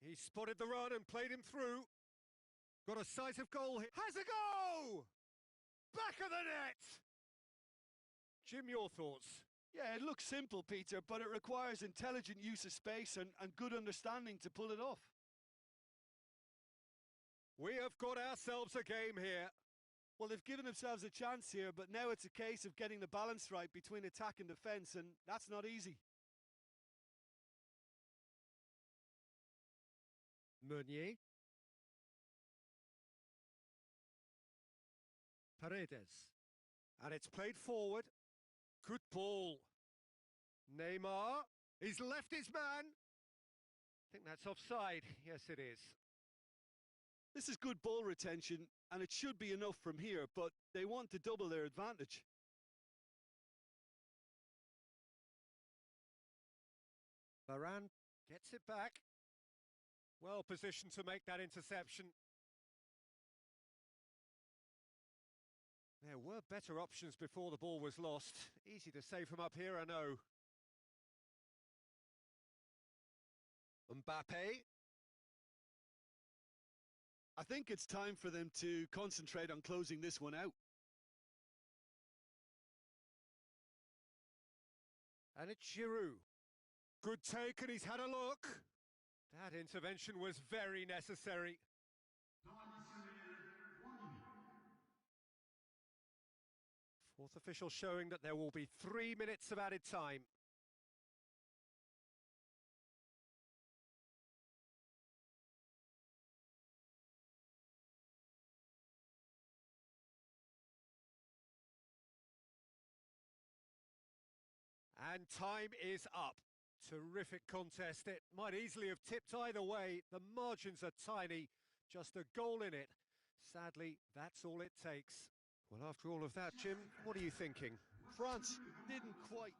He spotted the run and played him through. Got a size of goal here. Has a go! Back of the net! Jim, your thoughts? Yeah, it looks simple, Peter, but it requires intelligent use of space and good understanding to pull it off. We have got ourselves a game here. Well, they've given themselves a chance here, but now it's a case of getting the balance right between attack and defence, and that's not easy. Meunier. Paredes. And it's played forward. Good ball. Neymar. He's left his man. I think that's offside. Yes, it is. This is good ball retention, and it should be enough from here, but they want to double their advantage. Varane gets it back. Well positioned to make that interception. There were better options before the ball was lost. Easy to say from up here, I know. Mbappe. I think it's time for them to concentrate on closing this one out. And it's Giroud. Good take, and he's had a look. That intervention was very necessary. Fourth official showing that there will be 3 minutes of added time. And time is up. Terrific contest. It might easily have tipped either way. The margins are tiny. Just a goal in it. Sadly, that's all it takes. Well, after all of that, Jim, what are you thinking? France didn't quite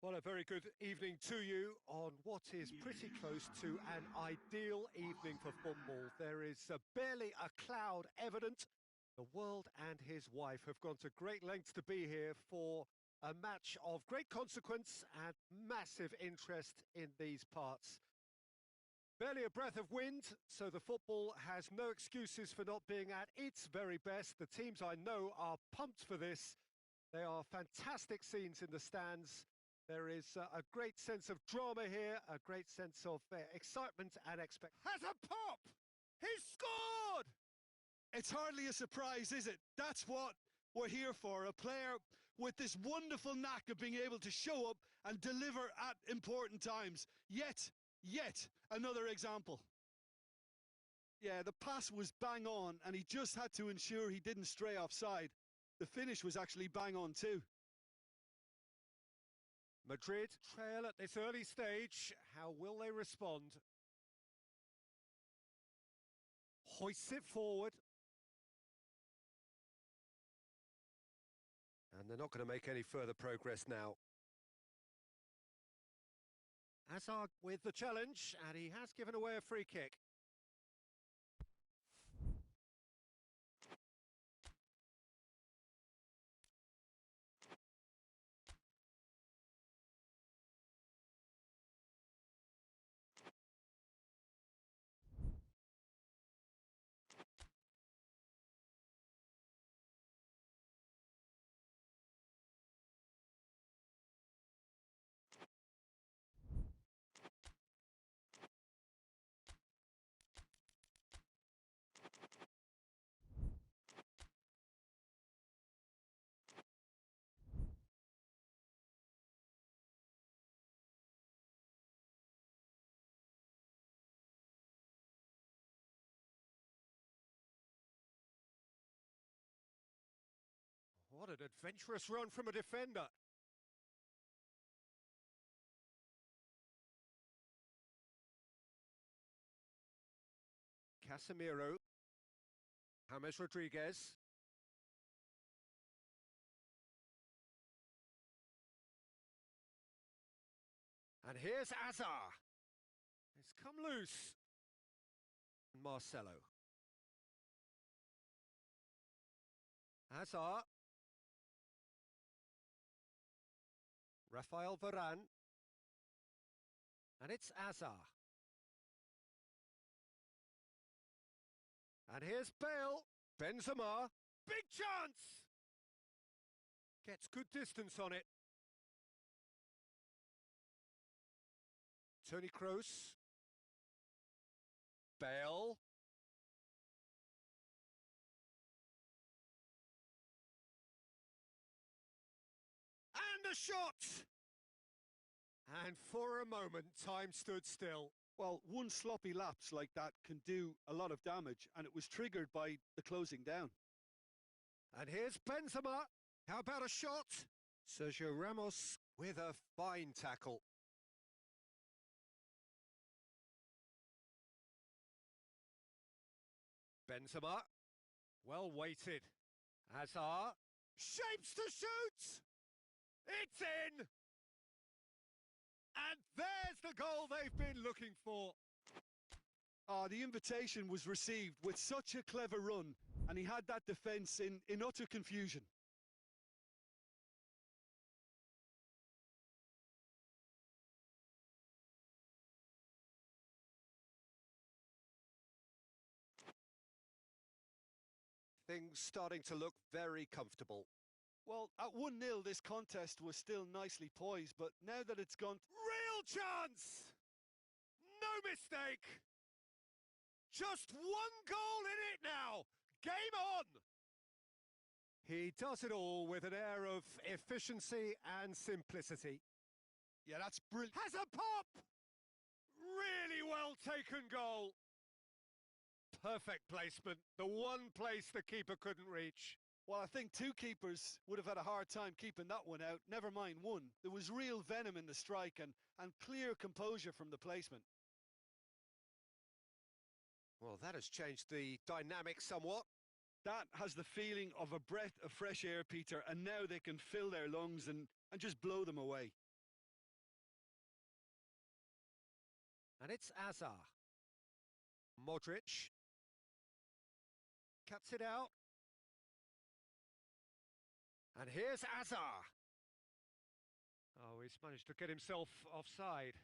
Well, a very good evening to you on what is pretty close to an ideal evening for football. There is barely a cloud evident. The world and his wife have gone to great lengths to be here for a match of great consequence and massive interest in these parts. Barely a breath of wind, so the football has no excuses for not being at its very best. The teams I know are pumped for this. They are fantastic scenes in the stands. There is a great sense of drama here, a great sense of excitement and expectation. Has a pop! He's scored! It's hardly a surprise, is it? That's what we're here for. A player with this wonderful knack of being able to show up and deliver at important times. Yet another example. Yeah, the pass was bang on, and he just had to ensure he didn't stray offside. The finish was actually bang on too. Madrid trail at this early stage. How will they respond? Hoists it forward. And they're not going to make any further progress now. Hazard with the challenge, and he has given away a free kick. What an adventurous run from a defender. Casemiro. James Rodriguez. And here's Azar. It's come loose. Marcelo. Azar. Rafael Varane. And it's Azar. And here's Bale. Benzema. Big chance! Gets good distance on it. Toni Kroos. Bale. And a shot! And for a moment, time stood still. Well, one sloppy lapse like that can do a lot of damage, and it was triggered by the closing down. And here's Benzema. How about a shot? Sergio Ramos with a fine tackle. Benzema, well weighted. Hazard, shapes to shoot! It's in! And there's the goal they've been looking for. The invitation was received with such a clever run, and he had that defence in utter confusion. Things starting to look very comfortable. Well, at 1-0, this contest was still nicely poised, but now that it's gone... Real chance! No mistake! Just one goal in it now! Game on! He does it all with an air of efficiency and simplicity. Yeah, that's brilliant. Has a pop! Really well taken goal. Perfect placement, the one place the keeper couldn't reach. Well, I think two keepers would have had a hard time keeping that one out, never mind one. There was real venom in the strike and clear composure from the placement. Well, that has changed the dynamic somewhat. That has the feeling of a breath of fresh air, Peter, and now they can fill their lungs and just blow them away. And it's Azar. Modric. Cuts it out. And here's Azar. Oh, he's managed to get himself offside.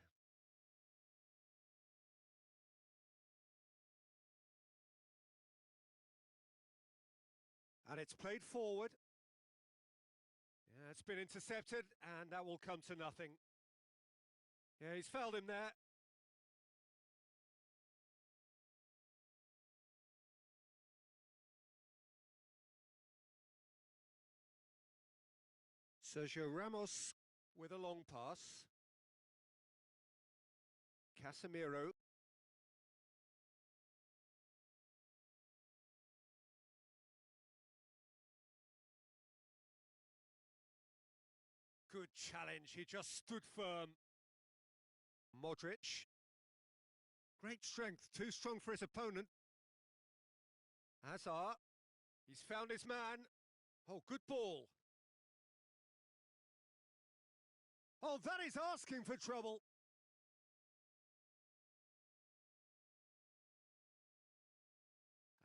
And it's played forward. Yeah, it's been intercepted, and that will come to nothing. Yeah, he's fouled him there. Sergio Ramos with a long pass. Casemiro. Good challenge, he just stood firm. Modric. Great strength, too strong for his opponent. Hazard. He's found his man. Oh, good ball. Oh, that is asking for trouble.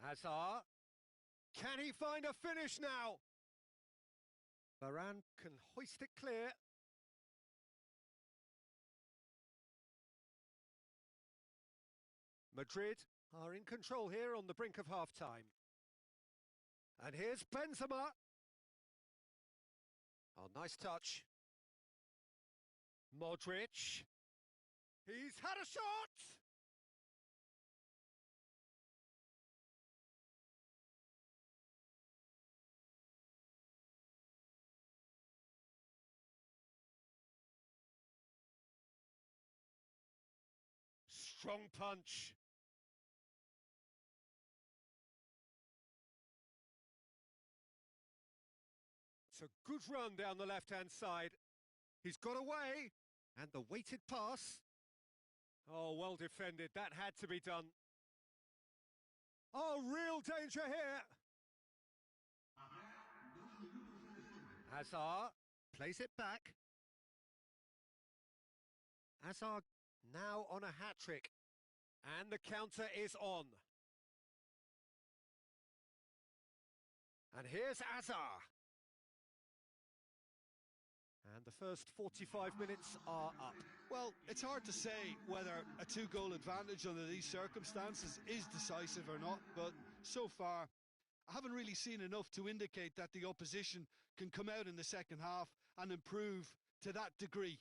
Hazard. Can he find a finish now? Varane can hoist it clear. Madrid are in control here on the brink of half-time. And here's Benzema. Oh, nice touch. Modric. He's had a shot! Strong punch. It's a good run down the left-hand side. He's got away, and the weighted pass. Oh, well defended. That had to be done. Oh, real danger here. Hazard plays it back. Hazard now on a hat-trick. And the counter is on. And here's Azar. And the first 45 minutes are up. Well, it's hard to say whether a two-goal advantage under these circumstances is decisive or not, but so far, I haven't really seen enough to indicate that the opposition can come out in the second half and improve to that degree.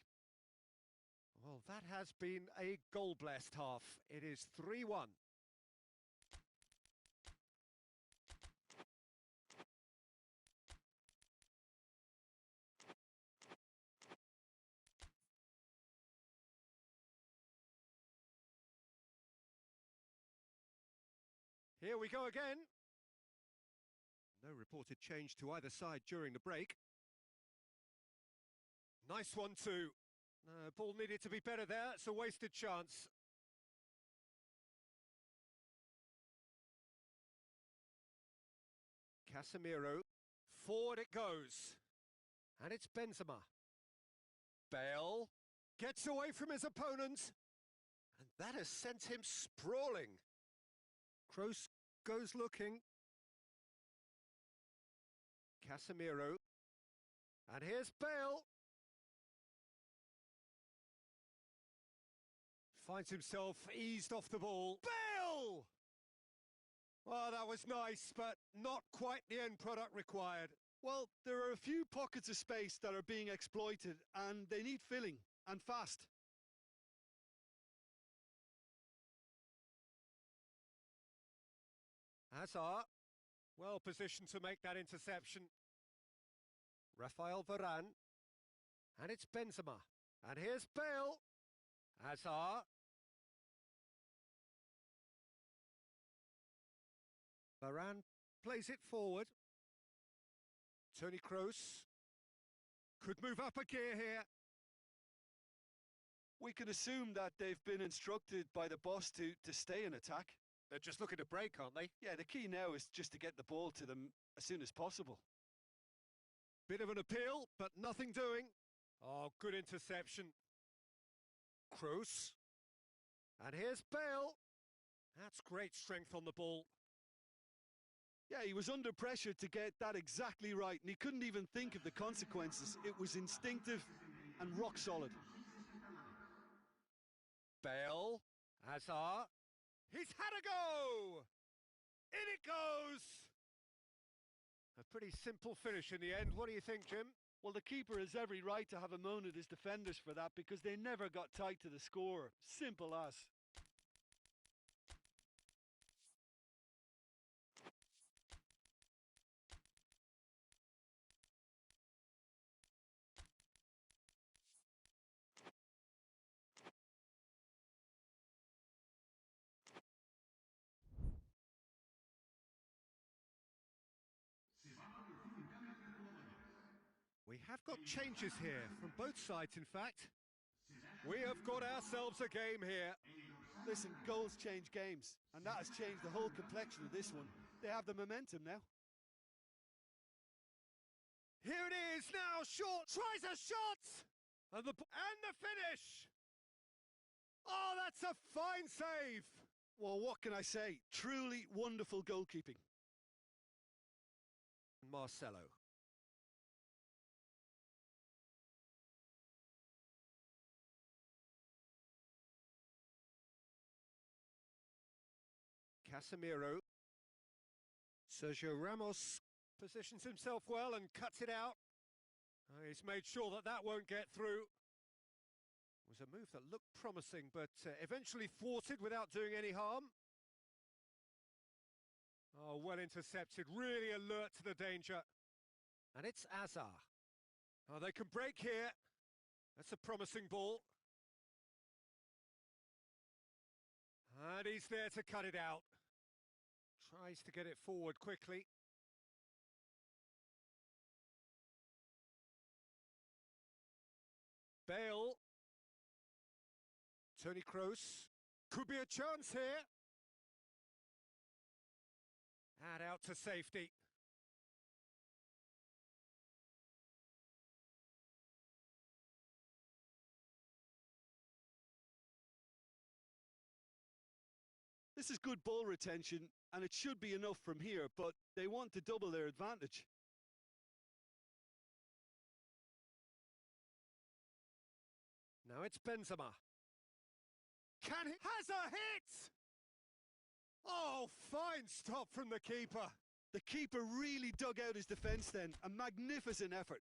Well, that has been a goal-blessed half. It is 3-1. Here we go again. No reported change to either side during the break. Nice one too. Ball needed to be better there. It's a wasted chance. Casemiro. Forward it goes. And it's Benzema. Bale gets away from his opponent. And that has sent him sprawling. Kroos goes looking. Casemiro. And here's Bale. Finds himself eased off the ball. Bale! Oh, that was nice, but not quite the end product required. Well, there are a few pockets of space that are being exploited, and they need filling, and fast. Hazard, well positioned to make that interception. Rafael Varane, and it's Benzema. And here's Bale. Hazard. Varane plays it forward. Toni Kroos could move up a gear here. We can assume that they've been instructed by the boss to stay in attack. They're just looking to break, aren't they? Yeah, the key now is just to get the ball to them as soon as possible. Bit of an appeal, but nothing doing. Oh, good interception. Kroos. And here's Bale. That's great strength on the ball. Yeah, he was under pressure to get that exactly right, and he couldn't even think of the consequences. It was instinctive and rock solid. Bale, Hazard, he's had a go! In it goes! A pretty simple finish in the end. What do you think, Jim? Well, the keeper has every right to have a moan at his defenders for that because they never got tight to the score. Simple as. We have got changes here, from both sides in fact. We have got ourselves a game here. Listen, goals change games, and that has changed the whole complexion of this one. They have the momentum now. Here it is now, short, tries a shot! And the finish! Oh, that's a fine save! Well, what can I say? Truly wonderful goalkeeping. Marcelo. Casemiro. Sergio Ramos positions himself well and cuts it out. He's made sure that that won't get through. It was a move that looked promising, but eventually thwarted without doing any harm. Oh, well intercepted, really alert to the danger. And it's Hazard. Oh, they can break here. That's a promising ball. And he's there to cut it out. Tries to get it forward quickly. Bale. Toni Kroos. Could be a chance here. And out to safety. This is good ball retention, and it should be enough from here, but they want to double their advantage. Now it's Benzema. Can he? Has a hit! Oh, fine stop from the keeper. The keeper really dug out his defence then. A magnificent effort.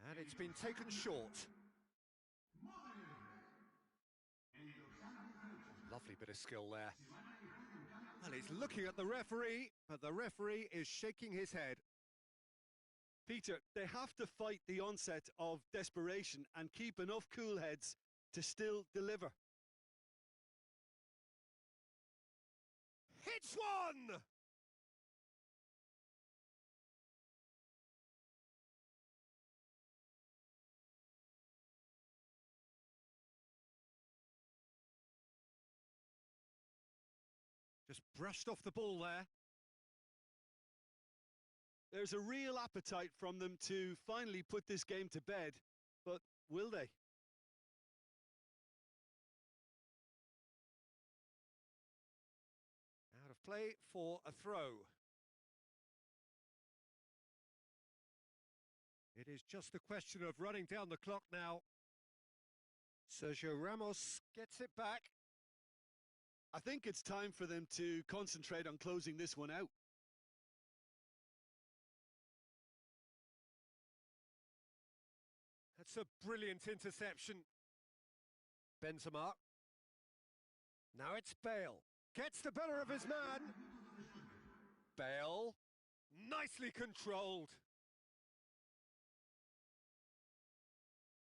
And it's been taken short. Lovely bit of skill there. Well, he's looking at the referee, but the referee is shaking his head. Peter, they have to fight the onset of desperation and keep enough cool heads to still deliver. Hits one! Just brushed off the ball there. There's a real appetite from them to finally put this game to bed, but will they? Out of play for a throw. It is just a question of running down the clock now. Sergio Ramos gets it back. I think it's time for them to concentrate on closing this one out. That's a brilliant interception. Benzema. Now it's Bale. Gets the better of his man. Bale. Nicely controlled.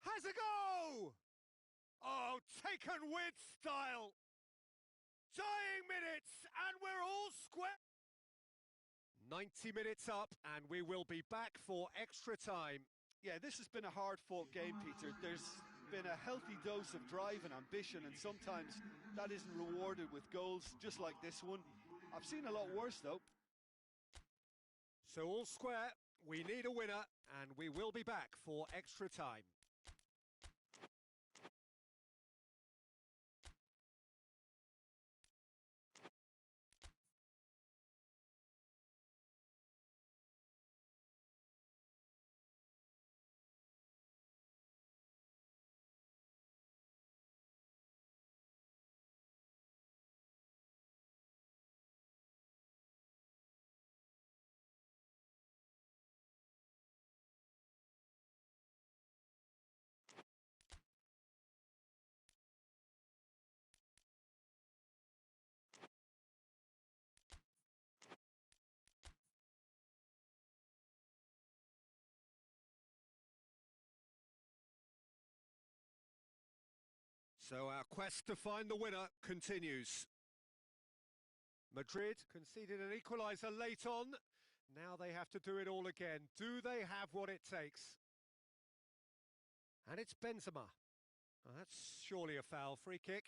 Has a go! Oh, taken with style. Dying minutes, and we're all square. 90 minutes up, and we will be back for extra time. Yeah, this has been a hard-fought game, Peter. There's been a healthy dose of drive and ambition, and sometimes that isn't rewarded with goals, just like this one. I've seen a lot worse, though. So all square, we need a winner, and we will be back for extra time. So our quest to find the winner continues. Madrid conceded an equaliser late on. Now they have to do it all again. Do they have what it takes? And it's Benzema. Oh, that's surely a foul. Free kick.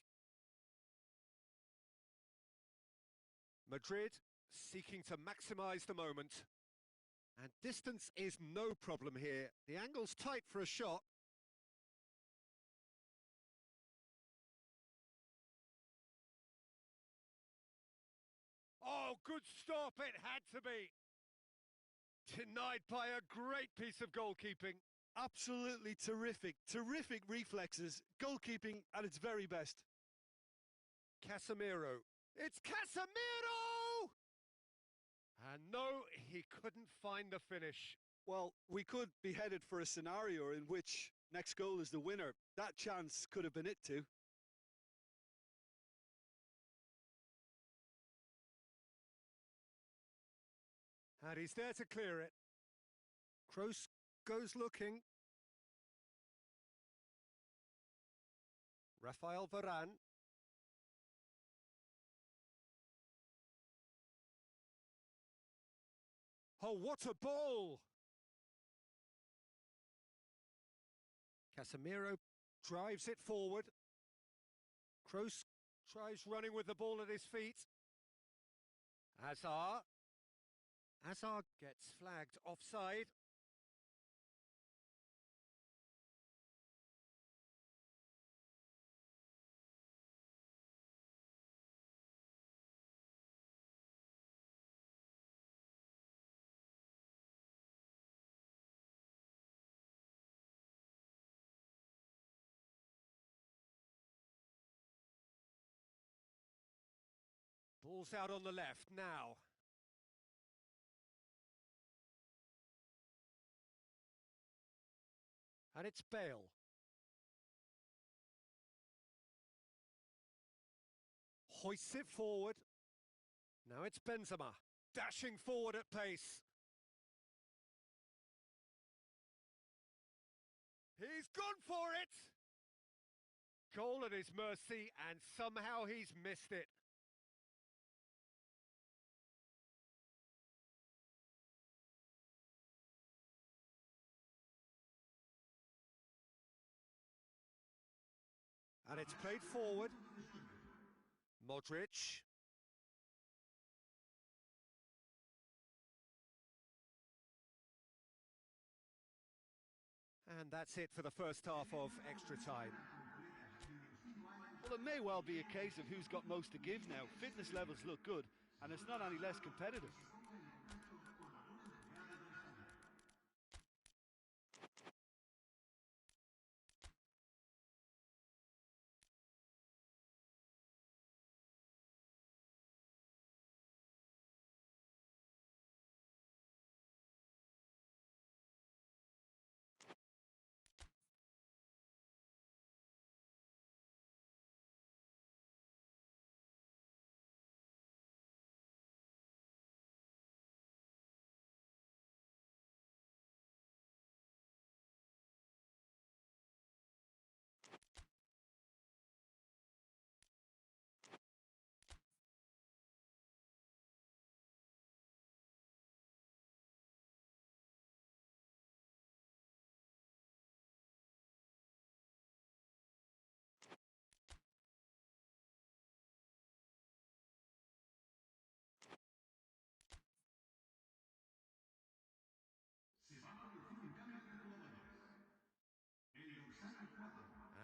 Madrid seeking to maximise the moment. And distance is no problem here. The angle's tight for a shot. Oh, good stop, it had to be. Denied by a great piece of goalkeeping. Absolutely terrific, terrific reflexes. Goalkeeping at its very best. Casemiro. It's Casemiro! And no, he couldn't find the finish. Well, we could be headed for a scenario in which next goal is the winner. That chance could have been it too. And he's there to clear it. Kroos goes looking. Rafael Varane. Oh, what a ball! Casemiro drives it forward. Kroos tries running with the ball at his feet. Hazard. Hazard gets flagged offside. Ball's out on the left now. And it's Bale. Hoists it forward. Now it's Benzema. Dashing forward at pace. He's gone for it! Goal at his mercy, and somehow he's missed it. And it's played forward. Modric. And that's it for the first half of extra time. Well, it may well be a case of who's got most to give now. Fitness levels look good, and it's not any less competitive.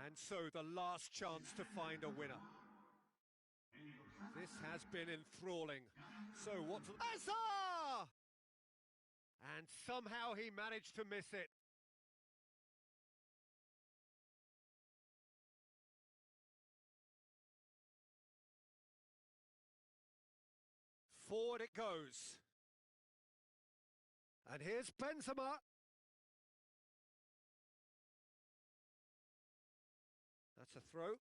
And so the last chance to find a winner. This has been enthralling. So what? Azar! And somehow he managed to miss it. Forward it goes. And here's Benzema. That's a throw.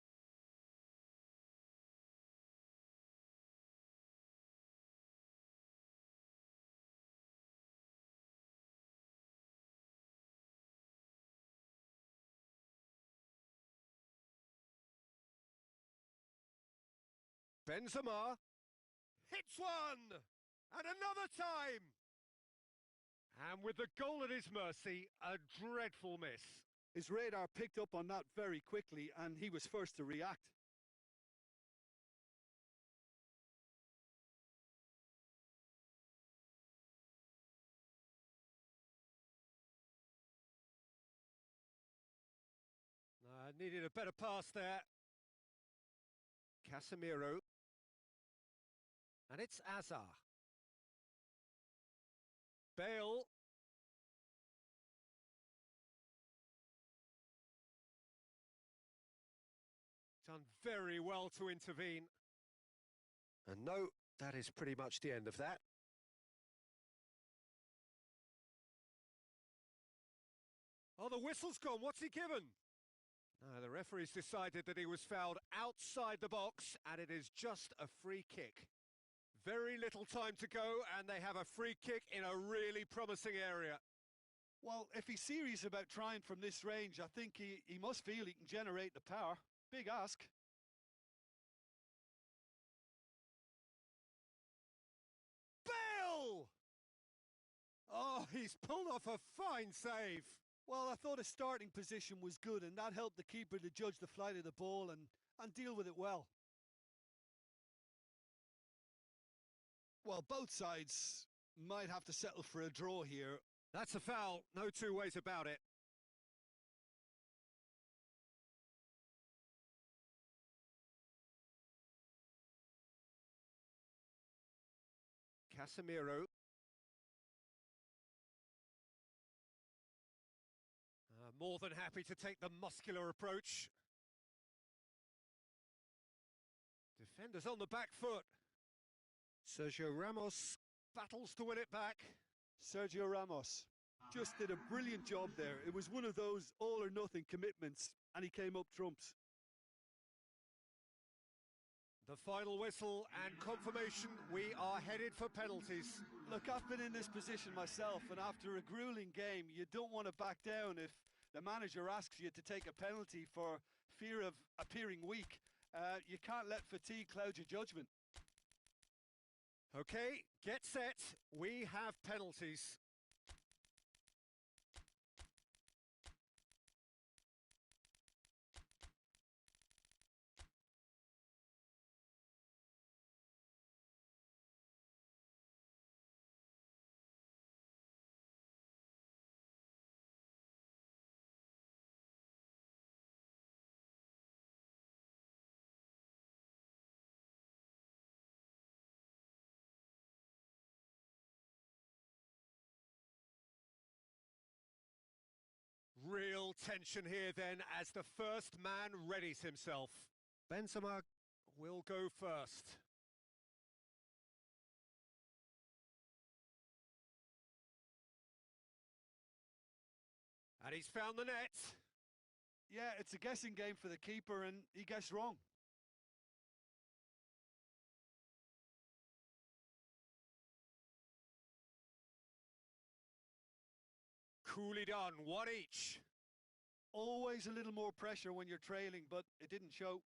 Benzema hits one, and another time. And with the goal at his mercy, a dreadful miss. His radar picked up on that very quickly, and he was first to react. Needed a better pass there. Casemiro. And it's Azar. Bale. Done very well to intervene. And no, that is pretty much the end of that. Oh, the whistle's gone. What's he given? No, the referee's decided that he was fouled outside the box, and it is just a free kick. Very little time to go, and they have a free kick in a really promising area. Well, if he's serious about trying from this range, I think he must feel he can generate the power. Big ask. Bale! Oh, he's pulled off a fine save. Well, I thought his starting position was good, and that helped the keeper to judge the flight of the ball and deal with it well. Well, both sides might have to settle for a draw here. That's a foul, no two ways about it. Casemiro. More than happy to take the muscular approach. Defenders on the back foot. Sergio Ramos battles to win it back. Sergio Ramos just did a brilliant job there. It was one of those all-or-nothing commitments, and he came up trumps. The final whistle and confirmation, we are headed for penalties. Look, I've been in this position myself, and after a grueling game, you don't want to back down if the manager asks you to take a penalty for fear of appearing weak. You can't let fatigue cloud your judgment. Okay, get set. We have penalties. Real tension here then as the first man readies himself. Benzema will go first. And he's found the net. Yeah, it's a guessing game for the keeper, and he guessed wrong. Coolly done, one each. Always a little more pressure when you're trailing, but it didn't show.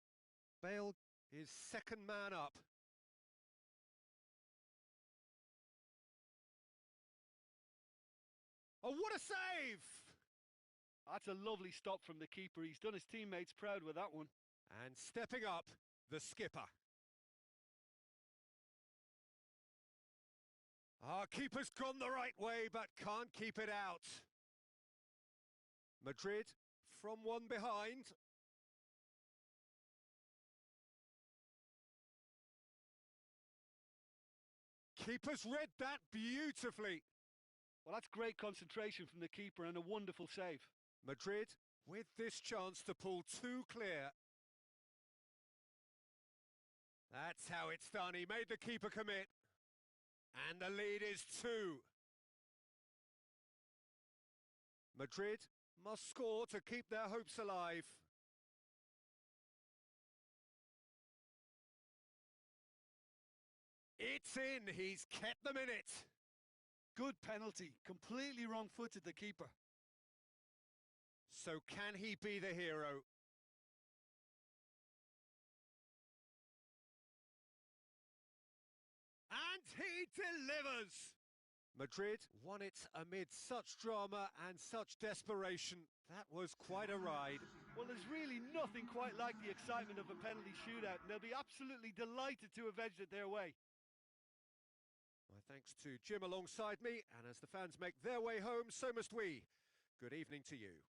Bale is second man up. Oh, what a save! That's a lovely stop from the keeper. He's done his teammates proud with that one. And stepping up, the skipper. Our keeper's gone the right way, but can't keep it out. Madrid from one behind. Keeper's read that beautifully. Well, that's great concentration from the keeper and a wonderful save. Madrid with this chance to pull two clear. That's how it's done. He made the keeper commit. And the lead is 2. Madrid must score to keep their hopes alive. It's in. He's kept them in it. Good penalty. Completely wrong-footed, the keeper. So can he be the hero? And he delivers! Madrid won it amid such drama and such desperation. That was quite a ride. Well, there's really nothing quite like the excitement of a penalty shootout, and they'll be absolutely delighted to have edged it their way. My thanks to Jim alongside me, and as the fans make their way home, so must we. Good evening to you.